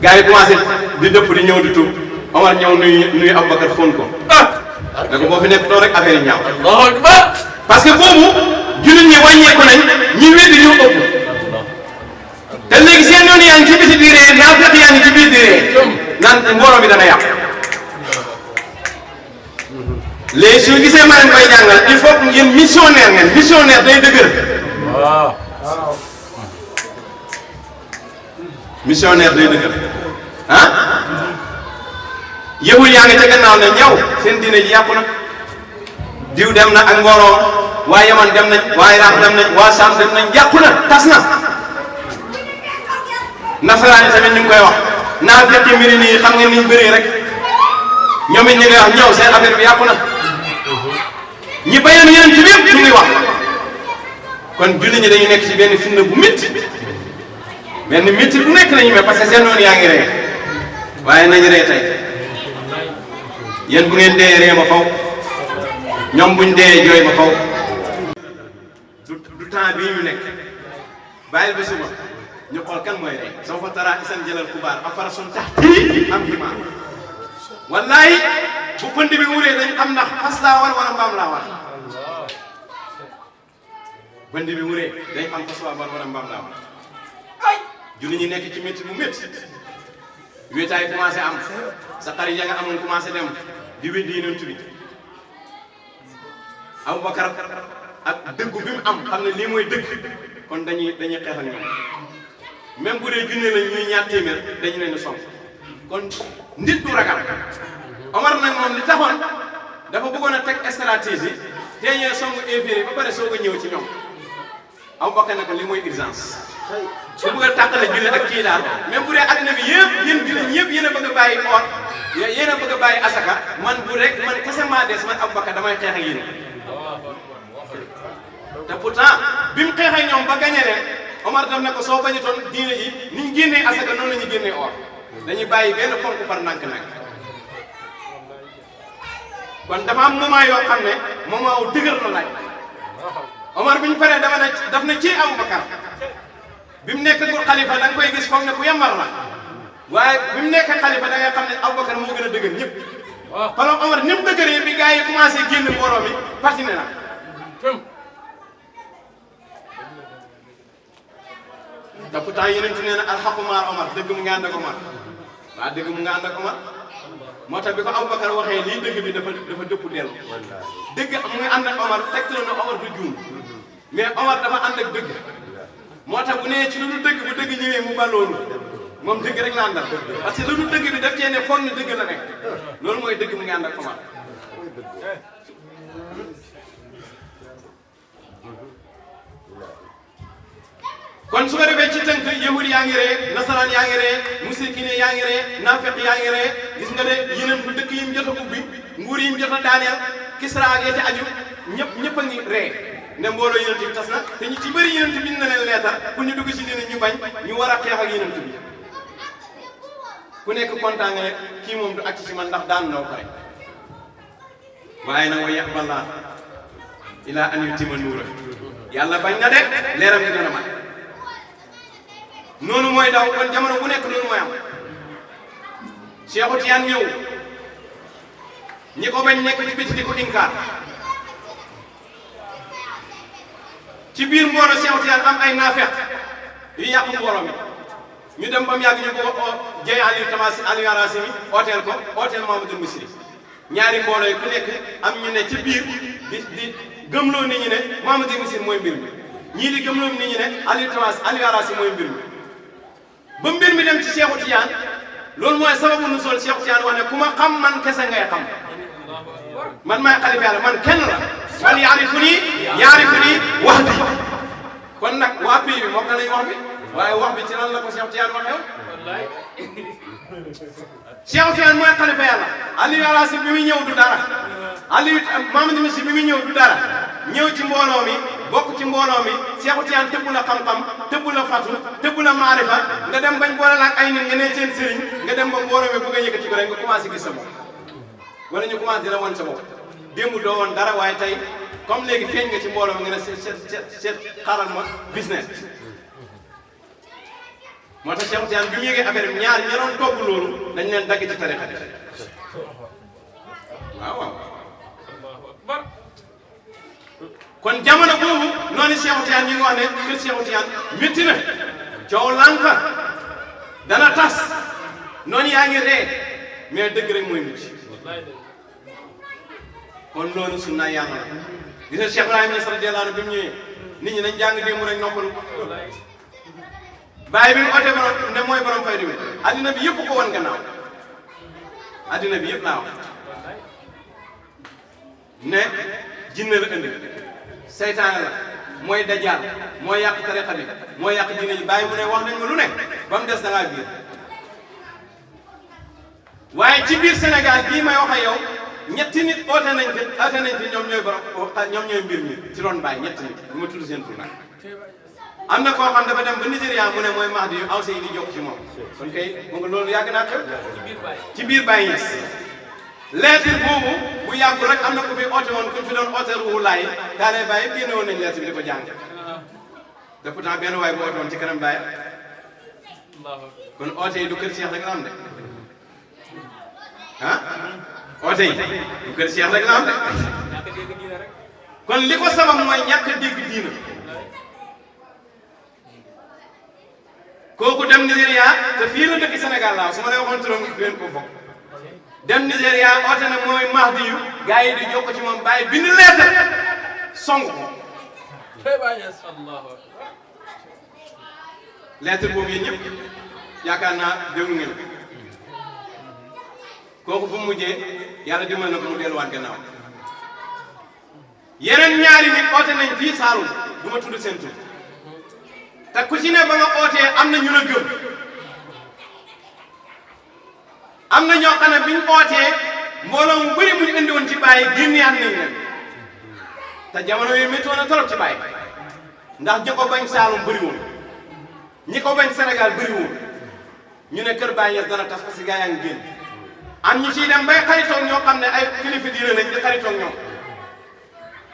gars yi commencé di dëpp di ñëw di tuub Omar ñëw nuyu Abubakar fóon ko ne ko boo fi nekk doo rek affaire yi ñaaw parce que boobu jullit ñi wàññeeku nañ ñi weddi ñoo ëpp te léegi seen yoon yaa ngi ci biti di ree naa fekk yaa ngi ci biir di ree naan mbooloo bi dana yàqu léegi su gisee ma leen koy jàngal il faut que yéen missionnaire day dëgër missionnaire day dëgër ah yëwul yaa ngi ca gannaaw ne ñëw seen diine ji yàqu na diw dem na ak ngoroom waa Yaman dem nañ waa Iraq dem nañ waa Sam dem nañ yàqu na tas na nasaraan yi tamit ñu ngi koy wax naa fekki mbiri nii xam ngeen ni ñu bëree rek ñoom it ñu ngi wax ñëw seen affaire bi yàqu na ñi bayoon yeneen ci yëpp ñu ngi wax kon julli ñi dañu nekk ci benn fitna bu métti benn métti bu nekk lañu mais parce que seen noonu yaa ngi ree waaye nañu ree tey yéen bu ngeen dee ree ba faw ñoom buñ dee jooy ba faw du temps bii ñu nekk bàyyil ba suba ñu xool kan mooy rey soo fa tara isan jëlal kubaar afara son tax tii am himaa wallaay bu pënd bi wuree dañ xam ndax fas laa war wala mbaam laa war pënd bi wuree dañ xam fas laa war wala mbaam laa war julli ñi nekk ci métti bu métti wéetaay commencé am sa xarit ya nga amoon commencé dem di weddi Yonent bi Abubakar ak dëggu bi mu am xam ne lii mooy dëgg kon dañuy xeex ak ñoom même bu dee junne lañ ñuy ñaar téeméer dañu leen di sonk kon nit du ragal Omar nag moom li taxoon dafa bëggoon a teg stratégie te ñee songu infiré ba pare soog a ñëw ci ñoom Abubakar ne ko lii mooy urgence su bëgg a tàqale julli ak kii daal même bu dee adduna bi yëpp yéen jullit ñëpp yéen a bëgg a bàyyi or yéen a bëgg a bàyyi asaka man bu rek man kese maa des man Abubakar damay xeex ak yéen te pourtant bi mu xeexee ñoom ba gañe leen Omar daf ne ko soo bañutoon diine ji ni ñu génnee asaka noonu la ñu génnee or dañuy bàyyi benn ponk par nànk-nànk kon dafa am moment yoo xam ne moment wu dëgër la laaj Omar bi ñu paree daf ne ci Abubakar bi mu nekk gu xalifa da nga koy gis foog ne ku yambar la waaye bi mu nekk xalifa da ngay xam ne Abubakar moo gën a dëgër ñëpp kon Omar ni mu dëgëree bi gars yi commencé génn mbooloo mi parti ne na te pourtant yeneen tu nee na alxaqu maar Omar dëgg mu ngi ànd ak Omar waaw dëgg mu ngi ànd ak Omar moo tax bi ko Abubakar waxee lii dëgg bi dafa dëpp dellu dëgg mu ngi ànd ak Omar tegtal na Omar du juum mais Omar dafa ànd ak dëgg moo tax bu nee ci lu dul dëgg bu dëgg ñëwee mu ba loolu moom dëgg rek la àndal parce que lu dul dëgg bi daf cee ne foog ne dëgg la nekk loolu mooy dëgg mu ngi ànd ak Omar kon su ko defee ci tënk yahud yaa ngi ree nasaraan yaa ngi ree musrikiin yaa ngi ree naafeq yaa ngi ree gis nga de yeneen bu dëkk yi mu jot a ubbi nguur yi mu jot a daaneel Kisra ak ci aju ñëpp a ngi ree ne mbooloo yeneen bi tas na te ñu ci bëri yeneen bi na leen leetar pour ñu dugg ci diine ñu bañ ñu war a xeex ak yeneen bi ku nekk kontaan nga ne kii moom du acc ci man ndax daan na ko rek waaye nag wa yaqballah ila an yutima nuura yàlla bañ na de leeram gi dana mat noonu mooy daw kon jamono bu nekk noonu mooy am Cheikh Tidiane ñëw ñi ko bañ nekk ci biti di ko inkaar ci biir mbooloo Cheikh Tidiane am ay naafeq yu yàq mbooloo mi ñu dem ba mu yàgg ñu ko jey Aliou Arasimi ooteel ko ooteel Mamadou Misri ñaari mbooloo yi ku nekk am ñu ne ci biir di gëmloo nit ñi ne Mamadou Misri mooy mbir mi ñii di gëmloo nit ñi ne Aliou Arasimi mooy mbir mi ba mbir mi dem ci Cheikh Tidiane loolu mooy sababu nu sol Cheikh Tidiane wax ne ku ma xam man kese ngay xam man maay xalifa yàlla man kenn la man yaarifuni wahdi kon nag waa pays bi mokkal nañ wax bi waaye wax bi ci lan la ko Cheikh Tidiane waxee Cheikh Tidiane mooy xalifa yàlla Aliou Arasimi bi muy ñëw du dara Aliou Mamadou Misri bi muy ñëw du dara ñëw ci mbooloo mi bokk ci mbooloo mi Cheikh Tidiane tëbb la xam-xam tëbb la fatu tëbb la maarifa nga dem bañ boole la ak ay nit nga ne seen sëriñ nga dem ba mbooloo mi bëgg a yëkkati ko rek nga commencé gis sa bopp wala ñu commencé di la wan sa bopp démb doo woon dara waaye tey comme léegi feeñ nga ci mbooloo mi nga ne seet xaaral ma business moo tax Cheikh Tidiane bi mu yëgee affaire bi ñaar ñi doon togg loolu dañ leen dagg ci tarixa bi waaw kon jamono boobu noonu Cheikh Tidiane ñu ngi wax ne kër Cheikh Tidiane métti na coow lànka dana tas noonu yaa ngi ree mais dëgg rek mooy mucc kon loolu sunna yàlla la gis nga Cheikh Ibrahima Niass radiyallahu anhu bi mu ñëwee nit ñi dañ jàng démb rek noppalu bàyyi bi mu ootee borom ne mooy borom faydu bi addina bi yëpp ko woon gannaaw addina bi yëpp laa wax ne jinne la indi seytaane la mooy dajaal mooy yàq tariqa bi mooy yàq diine ji bàyyi mu ne wax nañ ma lu ne ba mu des da ngaa biir waaye ci biir Sénégal bii may wax ak yow ñetti nit oote nañ fi ñoom ñooy borom ñoom ñooy mbir mi ci ron bàyyi ñetti nit ñu ma tudd seen tur nag am na koo xam dafa dem ba Nigéria mu ne mooy Mahdi yu aw yi di jokk ci moom kon kay mu nga loolu yàgg naa xew ci biir Baye Niass lettre boobu bu yàggul rek am na ku fi oote woon ku fi doon oote ruuxu laay daalee Baye génne woon nañ lettre bi di ko jàng te pourtant benn waay bu oote woon ci kanam Baye kon oote yi du kër Cheikh rek la am de ah oote yi du kër Cheikh rek la am de kon li ko sabab mooy ñàkk a dégg diina kooku dem Nigéria te fii la dëkk Sénégal laa su ma lay waxoon turam ngeen ko bokk dem Nigéria oote na mooy Mahdi yu gars yi di jokko ci moom bàyyi bind lettre song ko lettre boobu yéen ñëpp yaakaar naa déglu ngeen kooku fu mu mujjee yàlla dimbal na ko mu delluwaat gannaaw yeneen ñaari nit oote nañ fii Saalum du ma tudd seen tur te ku ci ne ba nga ootee am na ñu la gëm am na ñoo xam ne biñ ootee mbooloo mu bëri mu ñu indi woon ci Baye génneewaat nañ leen te jamono yooyu métti woon na trop ci Baye ndax ñi ko bañ Saalum bëri woon ñi ko bañ Sénégal bëri woon ñu ne kër Baye Niass dana tas parce que gaa yaa ngi génn am ñu ciy dem bay xaritoog ñoo xam ne ay kilifa diine lañ di xaritoog ñoom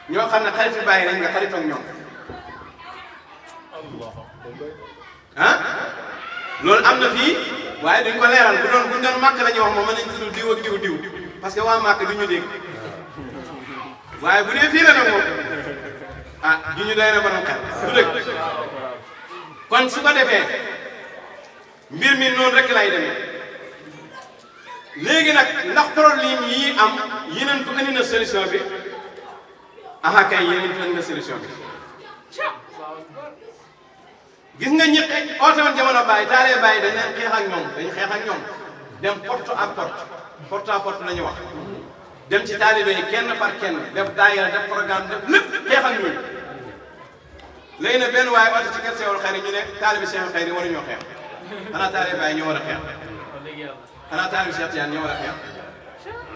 ñoo xam ne xaritu Baye lañ nga xaritoog ñoom ah loolu am na fii waaye duñ ko leeral bu doon màkk la ñuy wax moom mën nañ tudd diw ak diw parce que waa màkk du ñu dégg waaye bu dee fii la nag moom ah du ñu doy na borom xel du dëgg kon su ko defee mbir mi noonu rek lay demee léegi nag ndax problème yii am yeneen bu indi na solution bi aha kay yeneen bu indi na solution bi gis nga ñi oote woon jamono Baye taalee Baye dañ leen xeex ak ñoom dem porte à porte la ñu wax dem ci taalibe yi kenn par kenn def daayira def programme def lépp xeex ak ñooñu léegi nag benn waaye oote ci kër Seexul Xayri ñu ne taalibe Seexul Xayri waruñoo xeex xanaa taalee Baye ñoo war a xeex xanaa taalibe Cheikh Tidiane ñoo war a xeex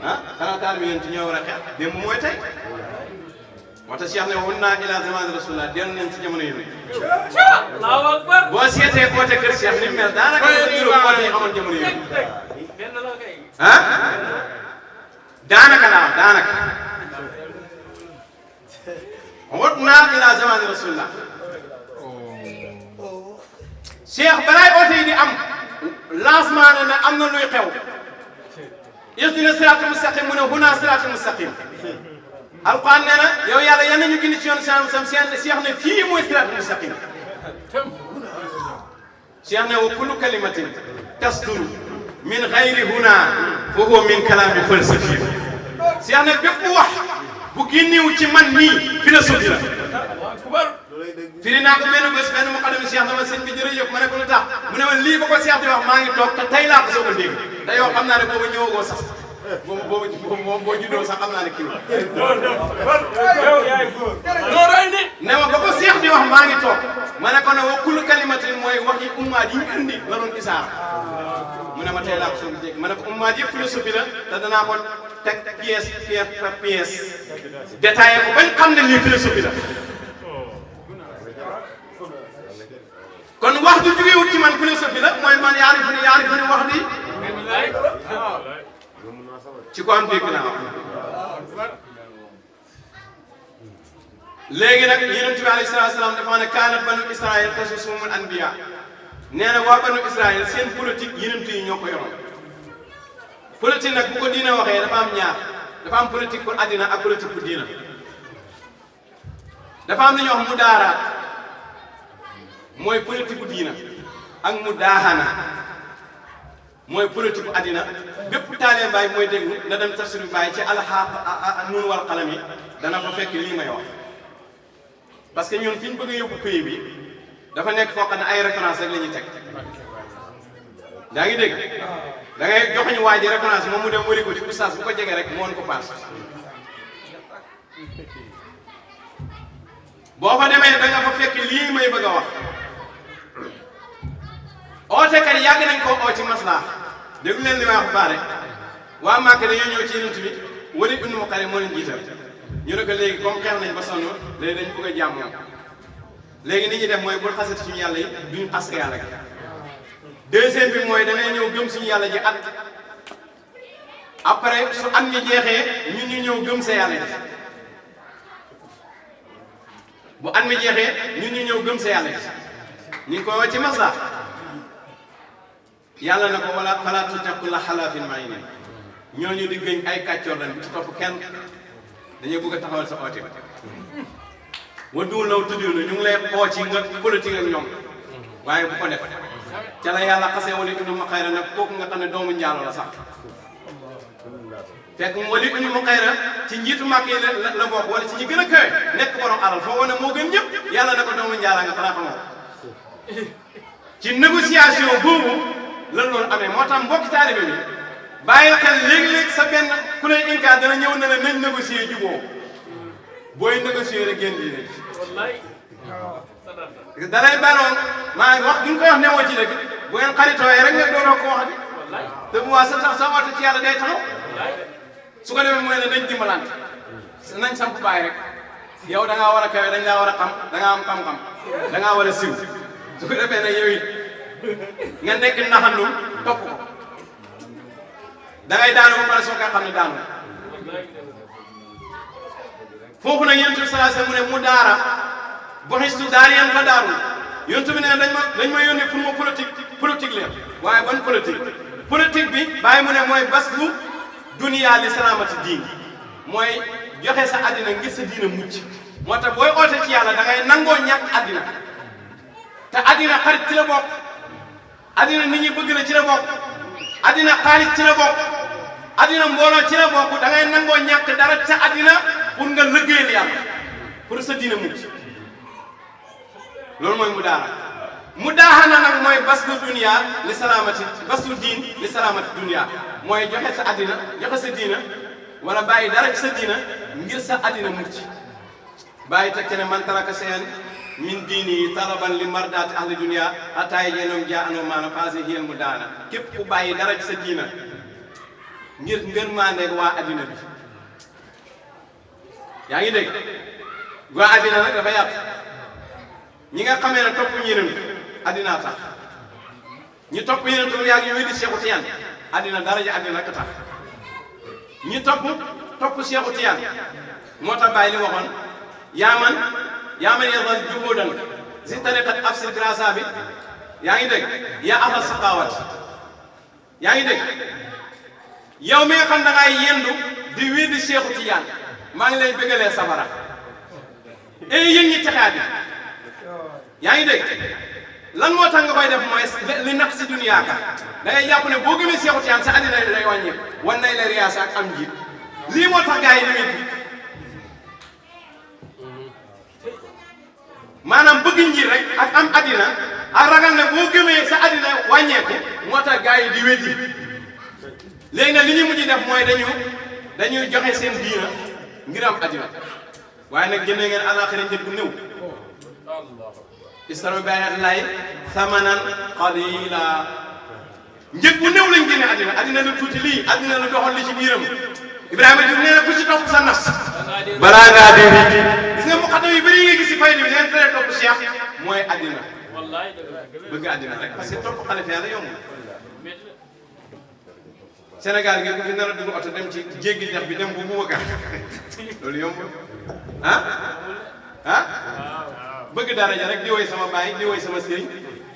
ah xanaa taalibe yéen ñoo war a xeex démb mooy tey wata Cheikh ne woon naa ila zaman rasulullah dellu nañ ci jamono yi Allahu akbar boo seetee oote kër Cheikh ni mu mel daanaka dafa niróo oote yi amoon jamono yi ah daanaka woon naa ila zaman rasulullah Cheikh balaay oote yi di am lancement ne am na luy xew ihdina siraatal mustaqim mu ne huna siraatal mustaqim alquran nee na yow yàlla yan nañu gindi ci yoon sam seen Cheikh ne fii mooy siraatal mustaqim Cheikh ne wa kullu kalimatin tasduru min xayri huna fa huwa min kalaami falsafi Cheikh ne bépp wax bu génnewu ci man nii philosophie la firi naa ko benn bés benn muqaddam Cheikh dama sëñ bi jërëjëf ma ne ko lu tax mu ne ma lii ba ko Cheikh di wax maa ngi toog te tey laa ko soog a dégg te yow xam naa ne booba ñëwagoo sax boo juddoo sax xam naa ne kii ne ma ba ko Cheikh di wax maa ngi toog ma ne ko ne wa kullu kalimatin mooy wax yi ummaat yi ñu indi la doon isaar mu ne ma tey laa ko soog a dégg ma ne ko ummaat yëpp philosophie la te danaa ko teg pièce par pièce détaillé ko bañ xam ne lii philosophie la kon wax du jógewut ci man philosophie la mooy man yaarifu ni wax di ci ko am dégg naa wax léegi nag yonent bi alayhi salaatu salaam dafa ne kaanat banu Israël tasusuhumul anbiya nee na waa banu Israël seen politique yonent yi ñoo ko yoroon politique nag bu ko diina waxee dafa am ñaar dafa am politique pour àddina ak politique pour diina dafa am lu ñuy wax mu daaraat mooy politique bu diina ak mu daaxana mooy politique bu àddina bépp taalee Baay mooy déglu na dem tafsir bi Baay ci alxaq nun wal qalam yi dana fa fekk lii may wax parce que ñun fi ñu bëgg a yóbbu pays bi dafa nekk foo xam ne ay référence rek la ñuy teg daa ngi dégg da ngay joxuñu waa ji référence moom mu dem wari ko ci oustaz bu ko jege rek mu woon ko paas boo fa demee da nga fa fekk lii may bëgg a wax ootekat yàgg nañ koo oo ci maslaa déglu leen li may wax baare waa Màkka dañoo ñëw ci Yonent bi Waliid ibn Muqarrin moo leen jiital ñu ne ko léegi comme xeex nañ ba sonn léegi dañ bëgg a jàmmoo léegi ni ñuy def mooy bul xasati suñu yàlla yi duñu xas yàlla gi deuxième bi mooy da ngay ñëw gëm suñu yàlla ji at après su at mi jeexee ñun ñu ñëw gëm sa yàlla ji bu at mi jeexee ñun ñu ñëw gëm sa yàlla ji ñu ngi koy wax ci masla yàlla na ko wala falaa tuti' kulla xalaafin mahiin ñooñu di gëñ ay kàccoor lañ bu ci topp kenn dañoo bëgg a taxawal sa oote wa duul naw tuddiw na ñu ngi lay oo ci nga politique ak ñoom waaye bu ko def ca la yàlla xasee Waliid ibn Muqarrin nag kooku nga xam ne doomu njaalo la sax fekk Waliid ibn Muqarrin ci njiitu màkk yi la bokk wala ci ñi gën a kawe nekk borom alal foo wane moo gën ñëpp yàlla na ko doomu njaala nga xanaa xamoo ci négociation boobu lan loolu amee moo tax mbokki taalibe bi bàyyi xel léegi-léegi sa benn ku lay incar dana ñëw ne la nañ négocier juboo booy négocier rek génn diine dalay baroon maa wax gi nga koy wax newoo ci dëgg bu ngeen xaritooyee rek nga doonoo ko wax te bu waa sa tax sa woote ci yàlla day taxaw su ko defee mooy ne nañ dimbalante nañ samp baay rek yow da ngaa war a kawe dañ laa war a xam da ngaa am xam-xam da ngaa war a siw su ko defee nag yow it nga nekk naxandum topp ko da ngay daanu ba pare soo koy xam ne daanu foofu nag Yonent bi sallallahu alayhi wasallam mu ne mu daara boxistu daari yan fa daarul Yonent bi ne dañ ma yónnee pour ma politique leen waaye ban politique bi bàyyi mu ne mooy baslu duniyaa li salaamati diin mooy joxe sa àddina ngir sa diina mucc moo tax booy oote ci yàlla da ngay nangoo ñàkk àddina te àddina xarit ci la bokk àddina nit ñi bëgg la ci la bokk àddina xaalis ci la bokk àddina mbooloo ci la bokk da ngay nangoo ñàkk dara sa àddina pour nga liggéeyal yàlla pour sa diina mucc loolu mooy mu daaxana nag mooy baslu dunya li salaamati baslu diin li salaamati dunya mooy joxe sa àddina joxe sa diina wala bàyyi dara ci sa diina ngir sa àddina mucc bàyyi teg ne man taraka shay'an min diini talaban li mardaati ahli dunya hatta yenoom jaa anoo maana passé hiyel mu daana képp ku bàyyi dara ci sa diina ngir ngërmandeeg waa àddina bi yaa ngi dégg waa àddina nag dafa yàq ñi nga xamee ne topp ñeneen àddina tax ñi topp yeneen tur yaa ngi weddi Cheikh Tiyaan àddina daraja àddina rek tax ñi topp Cheikh Tiyaan moo tax bàyyi li waxoon yaa man yazal juhudan si tariqat afsil grasa bi yaa ngi dégg yaa ahal saqawat yaa ngi dégg yow mi nga xam da ngay yendu di weddi Cheikh Tiyaan maa ngi lay bëggalee safara yéen ñi texaat bi yaa ngi dégg lan moo tax nga koy def mooy li naq si duniyaa ka da ngay jàpp ne boo gëmee Cheikh Tiyaan sa àddina day wàññeeku wan nay la riyaasa ak am njiit lii moo tax gars yi di weddi maanaam bëgg njiit rek ak am àddina ak ragal ne boo gëmee sa àddina wàññeeku moo tax gars yi di weddi léegi nag li ñu mujj def mooy dañuy joxe seen diina ngir am àddina waaye nag jëndee ngeen àllaaxira njëg bu néew istaro bayat lay samanan qalila njëg bu néew lañ génne àddina lu tuuti lii àddina lu doxal li ci biiram Ibrahima Diouf nee na ku ci topp sa nafs balaa ngaa dee gis nga muqaddam yu bëri yi nga gis si fayda bi leen tere topp Cheikh mooy àddina bëgg àddina rek parce que topp xalifa yàlla yomb Sénégal gi ku fi nar a dugg oto dem ci jéggi dex bi dem bu Boubacar loolu yomb bëgg daraja rek di woy sama baay di woy sama sëriñ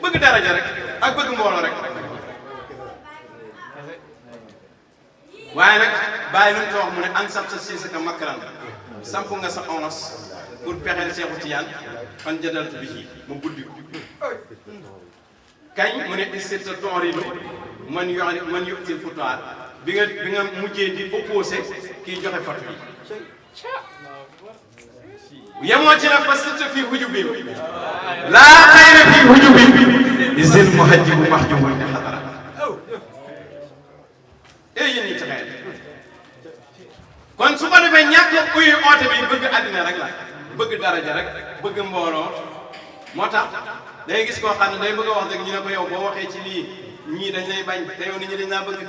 bëgg daraja rek ak bëgg mbooloo rek waaye nag bàyyi lu mu wax mu ne an sab sa siisaka makkaran samp nga sa onos pour pexeel Cheikh Tiyaan fan jadaltu bi ma buddi ko kañ mu ne istirta tonrido man yu'til futuwaat bi nga mujjee di opposé kii joxe fatu yi yemoo ci nag parce que fii hujubi laa xayra fii hujubi isil muhajjibu mahjubun di xadara yéen ñi taxee kon su ko defee ñàkk uyu oote bi bëgg àddina rek la bëgg daraja rek bëgg mbooloo moo tax day gis koo xam ne day bëgg a wax dëgg ñu ne ko yow boo waxee ci lii ñii dañ lay bañ te yow nit ñi dañ laa bëgg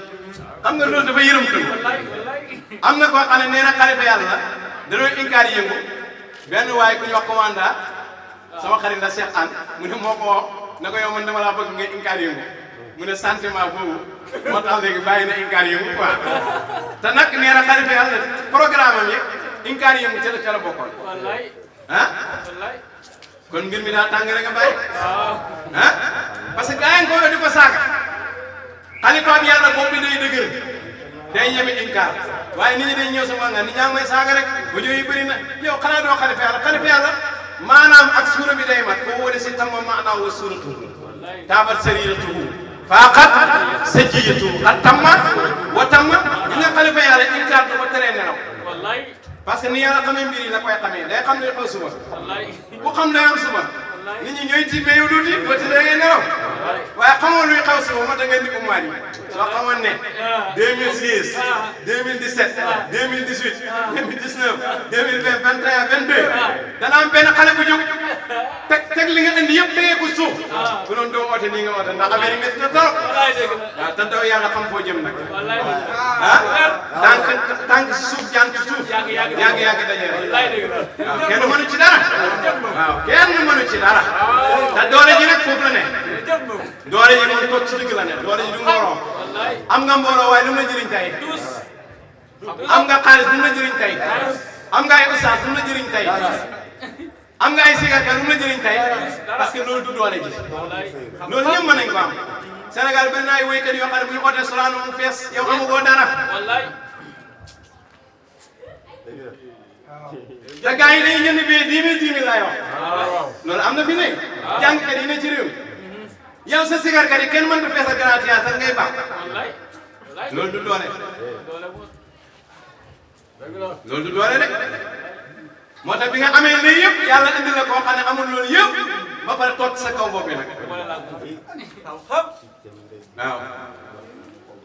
xam nga loolu dafa yërëm tënk am na koo xam ne nee na xalifa yàlla danoo inkaar yëngu benn waaye ku ñu wax commandant sama xarit la Cheikh An mu ne moo ko wax na ko yow man dama laa bëgg nga inkaar yëngu mu ne sentiment boobu moo tax léegi bàyyi na inkaar yëngu quoi te nag nee na xalifa yàlla programme am yëpp inkaar yëngu ca la bokkoon ah kon mbir mi daa tàng rek nga bàyyi ah parce que gars yi nga ko di ko saaga xalifa bi yàlla boobu day dëgër day ñeme inkaar waaye nit ñi day ñëw sama nga nit ñaa ngi may saaga rek bu ñëw yi bëri na yow xanaa doo xalifa yàlla maanaam ak suura bi day mat foo wala si tamma maanaa wa suuratuhu taabat sariiratuhu faaqat sajiyatuhu qad tammat wa tammat ñu ne xalifa yàlla inkaar du ko teree nelaw parce que ni yàlla xamee mbir yi la koy xamee day xam ne xaw suba ku xam day am suba nit ñi ñooy tiit mais yow doo tiit ba ti da ngay nelaw waaye xamoo luy xaw suba moo tax ngeen di ummaat yi soo xamoon ne 2016 2017 2018 2019 2020 21 22 dana am benn xale bu jóg teg li nga indi yëpp tegee ko suuf bu doon doo oote nii nga oote ndax affaire yi métti na trop waaw te daw yaa nga xam foo jëm nag ah tànk si suuf jaan ci suuf yàgg dajee rek waaw kenn mënu ci dara waaw kenn mënu ci dara te doole ji nag foofu la ne doole ji moom toog ci digg la ne doole ji du ngoroo am nga mbooloo waaye lu mu la jëriñ tey am nga xaalis lu mu la jëriñ tey am nga ay ustaas lu mu la jëriñ tey am nga ay sigarkat lu mu la jëriñ tey parce que loolu du doole ji loolu ñëpp mën nañ ko am Sénégal benn ay wéykat yoo xam ne bu ñu ootee Sorano mu fees yow amagoo dara te gars yi dañuy jënd bee 10 000 laay wax loolu am na fi ne jàngkat yi ne ci réew yow sa sigarkat yi kenn mënta fees a grand théâtre ngay baax loolu du doole loolu du doole rek moo tax bi nga amee lii yëpp yàlla indi la koo xam ne amul loolu yëpp ba pare toog sa kaw bopp bi nag waaw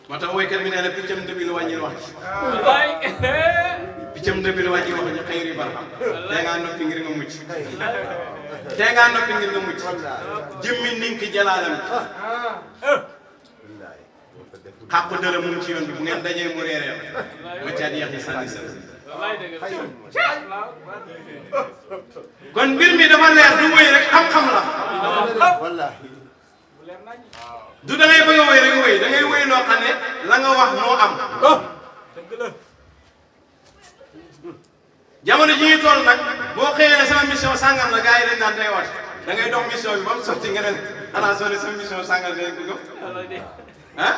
moo tax woykat bi nee na piccam ndëbi lu wàññil wax ci piccam ndëbi lu wàññil wax ci xëyri barxam tee ngaa noppi ngir nga mucc tee ngaa noppi ngir nga mucc jëmmi ninki jalaalam xàqu dërëm mu ci yoon bi bu ngeen dajee mu reeree ma caat yax yi sànni sa kon mbir mi dafa leer du wéy rek xam-xam la du da ngay bëgg a wéy rek wéy da ngay wéy loo xam ne la nga wax moo am jamono ji ñuy toll nag boo xëyee ne sama mission sàngam la gars yi dañ naan day wat da ngay dox mission bi ba mu sotti nga ne attention ne sama mission sàngam dañ ko gëm ah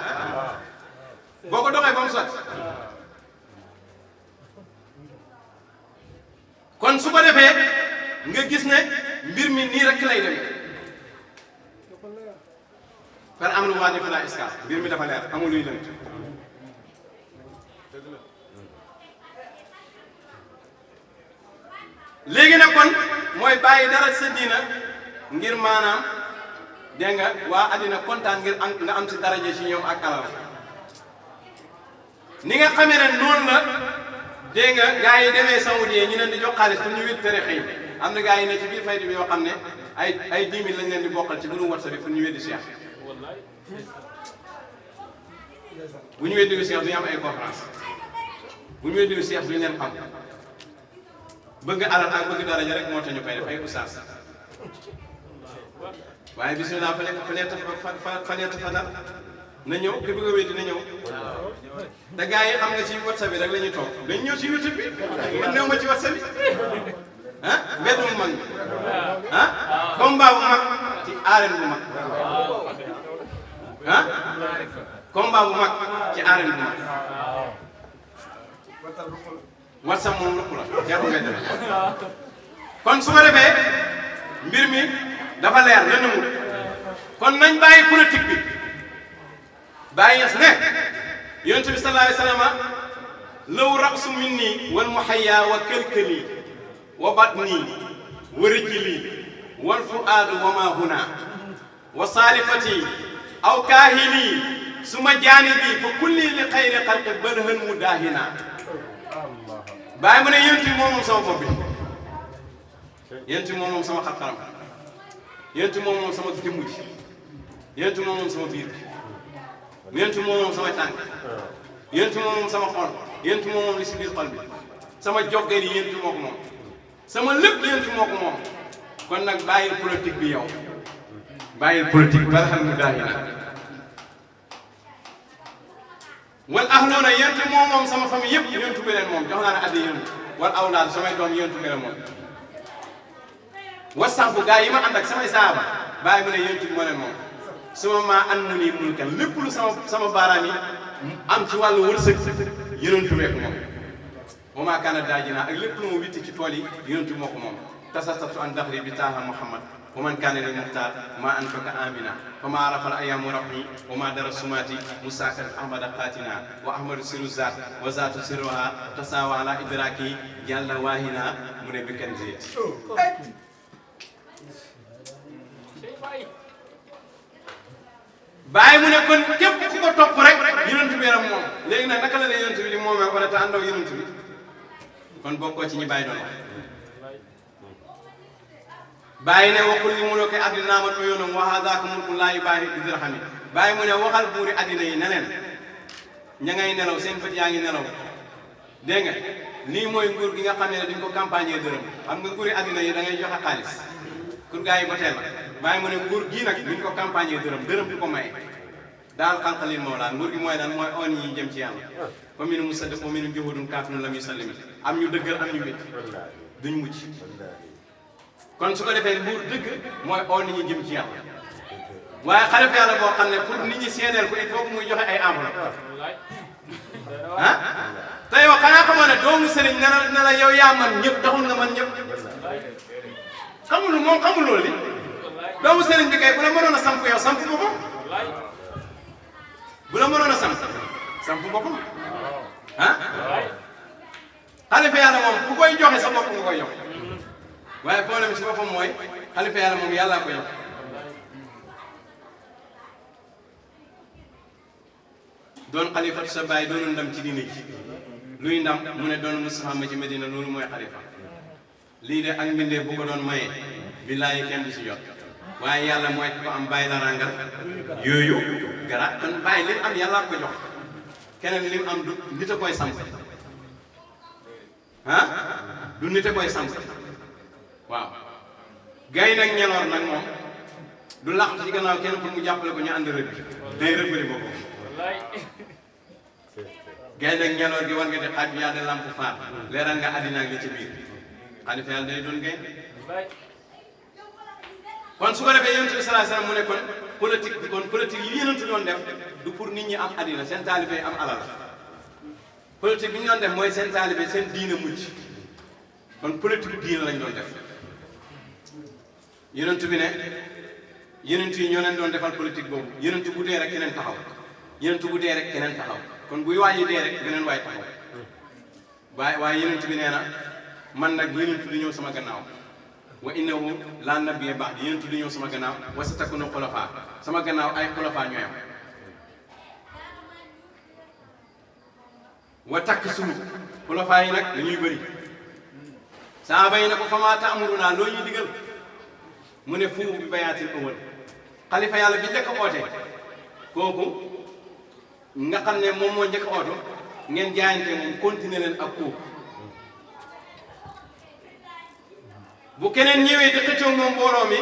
boo ko doxee ba mu sotti kon su ko defee nga gis ne mbir mi nii rek lay demee par am lu waa defe naa escale mbir mi dafa leer amul luy lënt léegi nag kon mooy bàyyi dara sa diina ngir maanaam dégg nga waa àddina kontaan ngir nga am si daraja ci ñoom ak alal ni nga xamee ne noonu la dégg nga gars yi demee Saoudien ñu leen di jox xaalis pour ñu wét tarixa yi am na gars yi ne ci biir fayda bi yoo xam ne ay 10 000 lañ leen di bokkal ci groupe WhatsApp bi pour ñu weddi Cheikh bu ñu weddi Cheikh duñu am ay conférence bu ñu weddi Cheikh duñu leen xam bëgg alal ak bëgg daraja rek moo tax ñu koy def ay oustaz waaye bisimilah fa dal na ñëw ki bëgg a weddi na ñëw te gars yi xam nga ci WhatsApp bi rek la ñuy toog dañ ñëw ci YouTube bi man néew ma ci WhatsApp bi ah mbedd mu mag ah combat bu mag ci arène bu mag ah combat bu mag ci arène bu mag WhatsApp moom lépp la jarul ngay def kon su ko defee mbir mi dafa leer la nëmul kon nañ bàyyi politique bi bàyyi ne yonent bi sallallahu alayhi wa sallam law raqsu minni wal muhayya wa kalkali wa batni wa rijli wal fuaadu wa ma huna wa salifati aw kaahili suma janibi fa kulli li xayri xalqi balhan mudahina bàyyi mu ne yonent bi moom sama bopp bi yonent bi moom sama xar-xaram yonent bi moom sama jëmm ji yonent bi moom sama biir bi yonent bi moom sama tànk yonent bi moom sama xol yonent bi moom li si biir xol bi sama joggeel yi yonent bi moo ko moom sama lépp yonent bi moo ko moom kon nag bàyyil politique bi yow bàyyil politique bi alhamdulilah wal ahluuna yonent bi moom sama famille yëpp yonent bi leen moom jox naa ne addi yonent wal awlaad samay doom yonent bi leen moom wasambu gaa yi ma ànd ak samay saaba bàyyi mu ne yonent bi moo leen moom suma maa an mu nii mun kan lépp lu sama baaraam yi am ci wàllu wërsëg yonent bi moom wa maa kaana daajinaa ak lépp lu ma witti ci tool yi yonent bi moo ko moom tasatatu an daxri bi taaha Muhammad wa man kaana li muxtaar maa anfaka amina fa maa arafal ayaamu rabbi wa maa dara sumaati musaakan ahmada qaatina wa ahmadu siru zaat wa zaatu siruha tasaawa ala idraaki yàlla waahina mu ne bi kan zéet bàyyi mu ne kon képp ku ko topp rek yonent bi yaram moom léegi nag naka la ne yonent bi di moomee wala te àndoo yonent bi kon bokkoo ci ñi bàyyi doon wax bàyyi ne waxul li mu loo koy addinaa man ma yoonam wa haadaaka mulku laa yubaahi bi dirhami bàyyi mu ne waxal buuri addina yi ne leen ña ngay nelaw seen bët yaa ngi nelaw dégg nga lii mooy nguur gi nga xam ne dañ ko campagne dërëm xam nga nguuri addina yi da ngay joxe xaalis pour gars yi ba teel la bàyyi mu ne nguur gii nag duñ ko campagne dërëm du ko maye daal xànqalin mawlaa nguur gi mooy lan mooy on yi jëm ci yàlla fa minu musaddiq wa minu juhudun kaafirun lam yusallimi am ñu dëggal am ñu wét duñ mucc kon su ko defee nguur dëgg mooy on nit ñi jëm ci yàlla waaye xalifa yàlla boo xam ne pour nit ñi seedeel ko il faut que muy joxe ay enveloppe ah te yow xanaa xamoo ne doomu sëriñ ne la yow yaa man ñëpp taxul nga man ñëpp xamul moom xamul loolu li doomu sëriñ bi kay bu la mënoon a samp yow samp boppam bu la mënoon a samp boppam ah xalifa yàlla moom ku koy joxe sa bopp nga koy jox waaye problème si boppam mooy xalifa yàlla moom yàllaa ko jox doon xalifatu sa baay doonul ndam ci diine ji luy ndam mu ne doon Mustafa ma ci Medina loolu mooy xalifa lii de ak mbindee bu ko doon maye billaahi kenn du si jot waaye yàlla mooy ko am bàyyi la rangal yooyu gara kon bàyyi li mu am yàlla ko jox keneen li mu am du nit a koy samp ah du nit a koy samp waaw gay nag ñeloor nag moom du laq ci gannaaw kenn pour mu jàppale ko ñu ànd rëbb day rëbbali boppam gay nag ñeloor gi war nga di xaaj bi yaa de lamp faat leeral nga àddina ak li ci biir xalifa yàlla day doon gay kon su ko defee yonent bi sallallahu alayhi wasallam mu ne kon politique yi yonent doon def du pour nit ñi am àddina seen taalibe am alal politique bi ñu doon def mooy seen taalibe seen diine mucc kon politique diine lañ doon def yonent bi ne yonent yi ñoo leen doon defal politique boobu yonent bu dee rek keneen taxaw yonent bu dee rek keneen taxaw kon buy waaji dee rek beneen waay taxaw waaye yonent bi nee na man nag yonent du ñëw sama gannaaw wa innahu laa nabiyya ba'di yonent du ñëw sama gannaaw wa satakunu xulafaa sama gannaaw ay xulafaa ñooy am wa takk suuf xulafaa yi nag dañuy bëri saaba yi ne ko famaa ta'murunaa loo ñuy digal mu ne fu bi bayaatil awwal xalifa yàlla bi njëkk a oote kooku nga xam ne moom moo njëkk a ooto ngeen jaayante moom continuer leen ak kooku bu keneen ñëwee di xëccoo moom mbooloo mi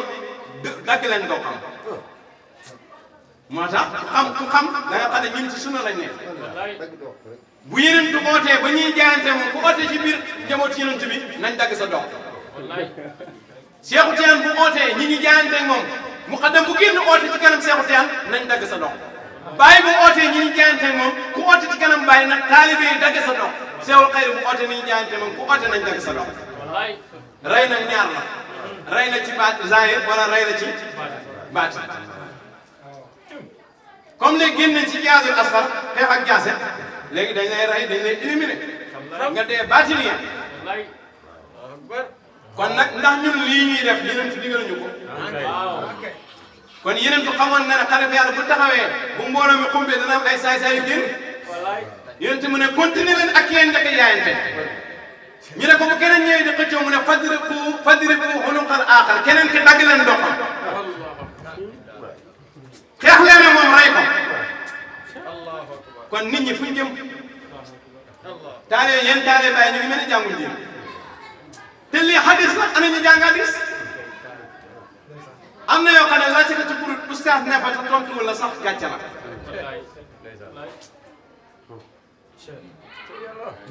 dagg leen doo xam moo tax ku xam da nga xam ne ñun ci sunna lañ nekk bu yeneen du ootee ba ñuy jaayante moom ku oote ci biir njaboot ci yonent bi nañ dagg sa dox Seexu Tijaan bu ootee ñi ñu jaayante moom muqaddam bu génn oote ci kanam Seexu Tijaan nañ dagg sa dox Baay bu ootee ñi ñu jaayante moom ku oote ci kanam Baay nag taalibe yi dagg sa dox Seexul Xayr bu ootee ni ñu jaayante moom ku oote nañ dagg sa dox rey nag ñaar la rey na ci baat zahir wala rey na ci baat comme léegi génn nañ ci jaazul asfar xeex ak jaase léegi dañ lay rey dañ lay éliminer nga dee baatilien kon nag ndax ñun lii ñuy def yeneen tu digal ñu ko kon yeneen tu xamoon na ne xalifa yàlla bu taxawee bu mbooloo mi xumbee dana am ay saay-saay yu génn yeneen tu mu ne continuer leen ak yéen njëkk jaayante ñu ne ko bu keneen ñëwee di xëccoo mu ne fadribu unuqal aaxar keneen ki dagg leen doxam xeex leen ne moom rey ko kon nit ñi fu ñu jëm taale yéen taale bàyyi ñu ngi mel ni jànguñ diine te lii hadis la ana ñu jàng hadis am na yoo xam ne laajte ko ci pour oustaz ne fa te tontuwul la sax gàcce la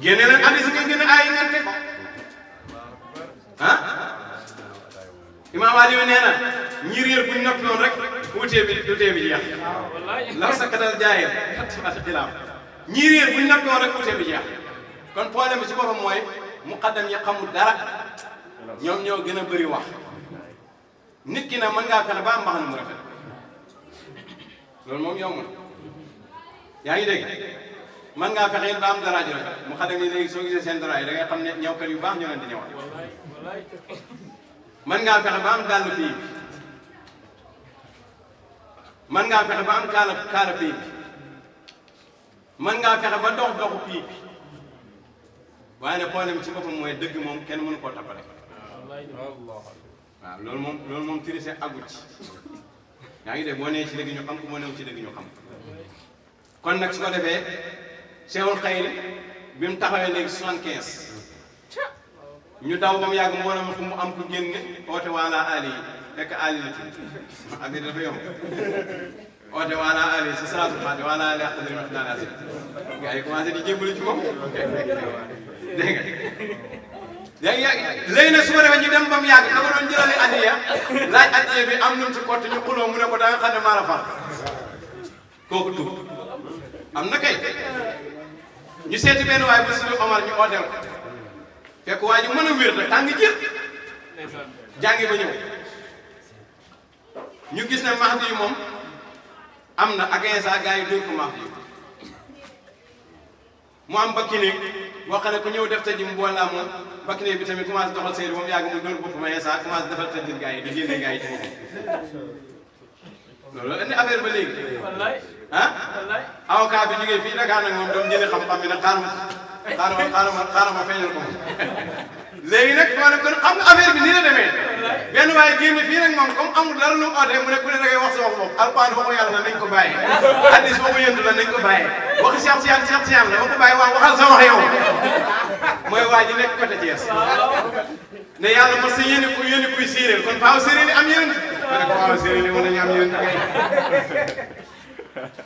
génne leen hadis nga génne ay ngante ko ah Imam Aliou nee na ñi réer buñ noppi woon rek wutee bi jeex law sakkatal jaayir xilaaf ñi réer buñ noppi woon rek wutee bi jeex kon problème bi ci boppam mooy muqaddam yi xamul dara ñoom ñoo gën a bëri wax nit ki nag mën ngaa fexe ba am mbaxana mu rafet loolu moom yow ma yaa ngi dégg mën ngaa fexe ba am dara ju rafet muqaddam yi léegi soo gisee seen dara yi da ngay xam ne ñawkat yu baax ñoo leen di ñëwal mën ngaa fexe ba am dàll fii mën ngaa fexe ba am kaala fii mën ngaa fexe ba doxu fii waaye ne problème ci boppam mooy dëgg moom kenn mënu koo tappale waaw loolu moom tirise agut ci yaa ngi dégg boo nee ci dëgg ñu xam ko moo new ci dëgg ñu xam kon nag su ko defee Cheikhul Xayri bi mu taxawee léegi 75 ñu daw ba mu yàgg mbooloo ma fu mu am ku génne oote waala ali yi fekk ali la ci ak yi dafa yomb oote waala ali si salaatu faati waala ali aqdari wax daana si gars yi commencé di jébbalu ci moom dégg nga léegi nag su ko defee ñu dem ba mu yàgg ka ko doon jëlale addiya laaj addiya bi am num ci kott ñu xuloo mu ne ko da nga xam ne maa la far kooku tub am na kay ñu seeti benn waay bu suñu Omar ñu ooteel ko fekk waa ji mën a wér da tàng jër jàngi ba ñëw ñu gis ne Mahdi yu moom am na ak Insa gars yi dóor ko Mahdi yu mu am bakkineeg boo xam ne ku ñëw def tëj mu boolaa moom bakkineeg bi tamit commencé doxal séeréer moom yàgg mu dóor bopp ma Insa commencé defal tëj gars yi di génne gars yi ci moom loolu indi affaire ba léegi ah avocat bi jógee fii Dakar nag moom doom jëlee xam-xam bi nag xaaral ma feeñal ko léegi nag moo ne kon xam nga affaire bi nii la demee benn waaye génn fii nag moom comme amul dara lu mu ootee mu ne ku ne da ngay wax sa wax bopp alquran waxu yàlla la nañ ko bàyyi hadis waxu yëndu la nañ ko bàyyi waxi Cheikh Tidiane la waxu bàyyi waaw waxal sa wax yow mooy waa ji nekk côté Thiès ne yàlla mos a yéene kuy séeréer kon faaw séeréer yi am yéen ma ne ko waaw séeréer yi mën nañu am yéen kay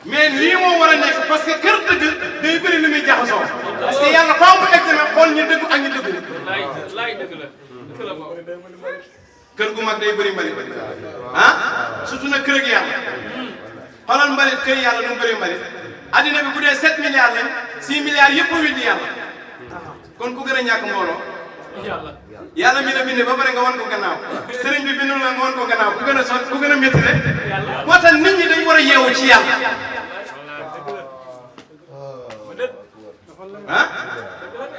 mais lii moo war a nekk parce que kër dëgg day bëri lu muy jaxasoo parce que yàlla faaw mu examen xool ñu dëggu ak ñu dëggu laay dëgg la kër gu mag day bëri mbalit ah surtout nag kër ak yàlla xoolal mbalit kër yàlla nu mu bëri mbalit addina bi bu dee 7 milliards lañ 6 milliards yëpp a weddi yàlla kon ku gën a ñàkk mbooloo yàlla mi la bindee ba pare nga wan ko gannaaw sëriñ bi bindul la nga wan ko gannaaw ku gën a sonn ku gën a métti rek moo tax nit ñi dañ war a yeewu ci yàlla ah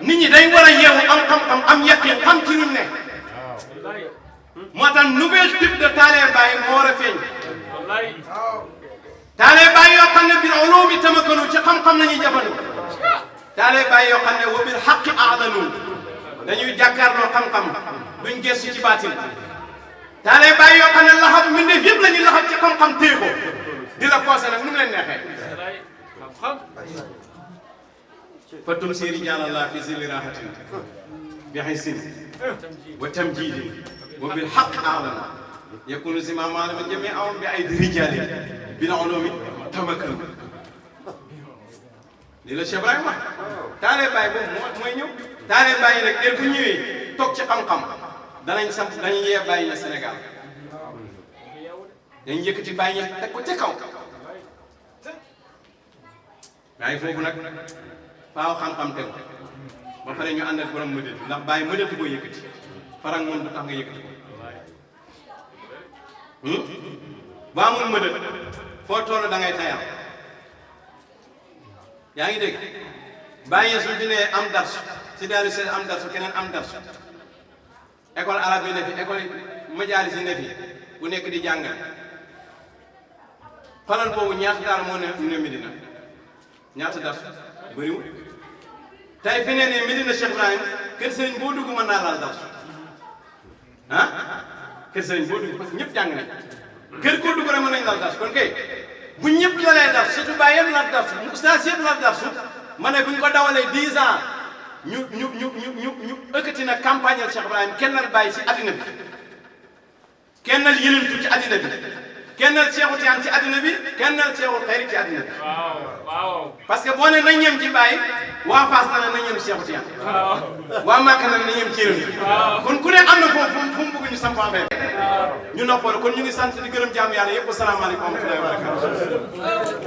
nit ñi dañ war a yeewu am xam-xam am yaqin xam ci luñ ne moo tax nouvel type de taalibe Baay moo war a feeñ taalibe Baay yoo xam ne bil ulumi tamakkanu ci xam-xam la ñuy jëfandiku taalibe Baay yoo xam ne wa bil haqqi a'lanu dañuy jàkkaarloo xam-xam duñ gëstu ci baatin taalibe Baay yoo xam ne laxab mbindeef yëpp la ñuy laxab ci xam-xam téye ko di la poosé nag nu mu leen neexee fatum séeri jàllallah fi zilli rahatin bi hisin wa tamjidin wa bil haqq a'lam yakunu zimam alama jami'an bi aydi rijali bil ulumi tamakkanu lii la Cheikh Ibrahima wax taalibe Baay boobu mooy ñëw taalibe Baay nag heure bu ñëwee toog ci xam-xam danañ samp dañuy yee Baay na Sénégal dañ yëkkati Baay ña teg ko ca kaw waaye foofu nag faaw xam-xam tegu ba pare ñu ànd ak borom mëdët ndax Baay mëdëtu ko yëkkati farag moom du tax nga yëkkati ko ba amul mëdët foo toll da ngay tayal yaa ngi dégg bàyyi suñ fi nee am darsu si daal di am darsu keneen am darsu école arabe yi ne fi école majaalis yi ne fi bu nekk di jàngale xolal boobu ñaata daara moo ne Medina ñaata darsu bëriwul tey fi ne nii Medina Cheikh Ibrahim kër sëriñ boo dugg mën naa laal dars ah kër sëriñ boo dugg parce que ñëpp jàng nañ kër koo dugg rek mën nañ laal dars kon kay bu ñëpp lalee dars surtout bàyyi yëpp laal dars mu ustaas yëpp laal dars ma ne bu ñu ko dawalee 10 ans ñu ëkkati na campagne al Cheikh Ibrahim kennal bàyyi ci àddina bi kennal yenentu ci àddina bi kennal Cheikhu Tijaan ci àddina bi kennal Cheikhul Xayri ci àddina bi waaw parce que boo ne nañ ñem ci bàyyi waa Fass na ne nañ ñem Cheikhu Tijaan waa Màkka na ne nañ ñem ci yenentu kon ku ne am na foofu fu mu bëgg ñu samp affaire ñu noppal kon ñu ngi sant di gërëm jaamu yàlla yëpp asalaamaaleykum wa rahmatullahi wa barakatuh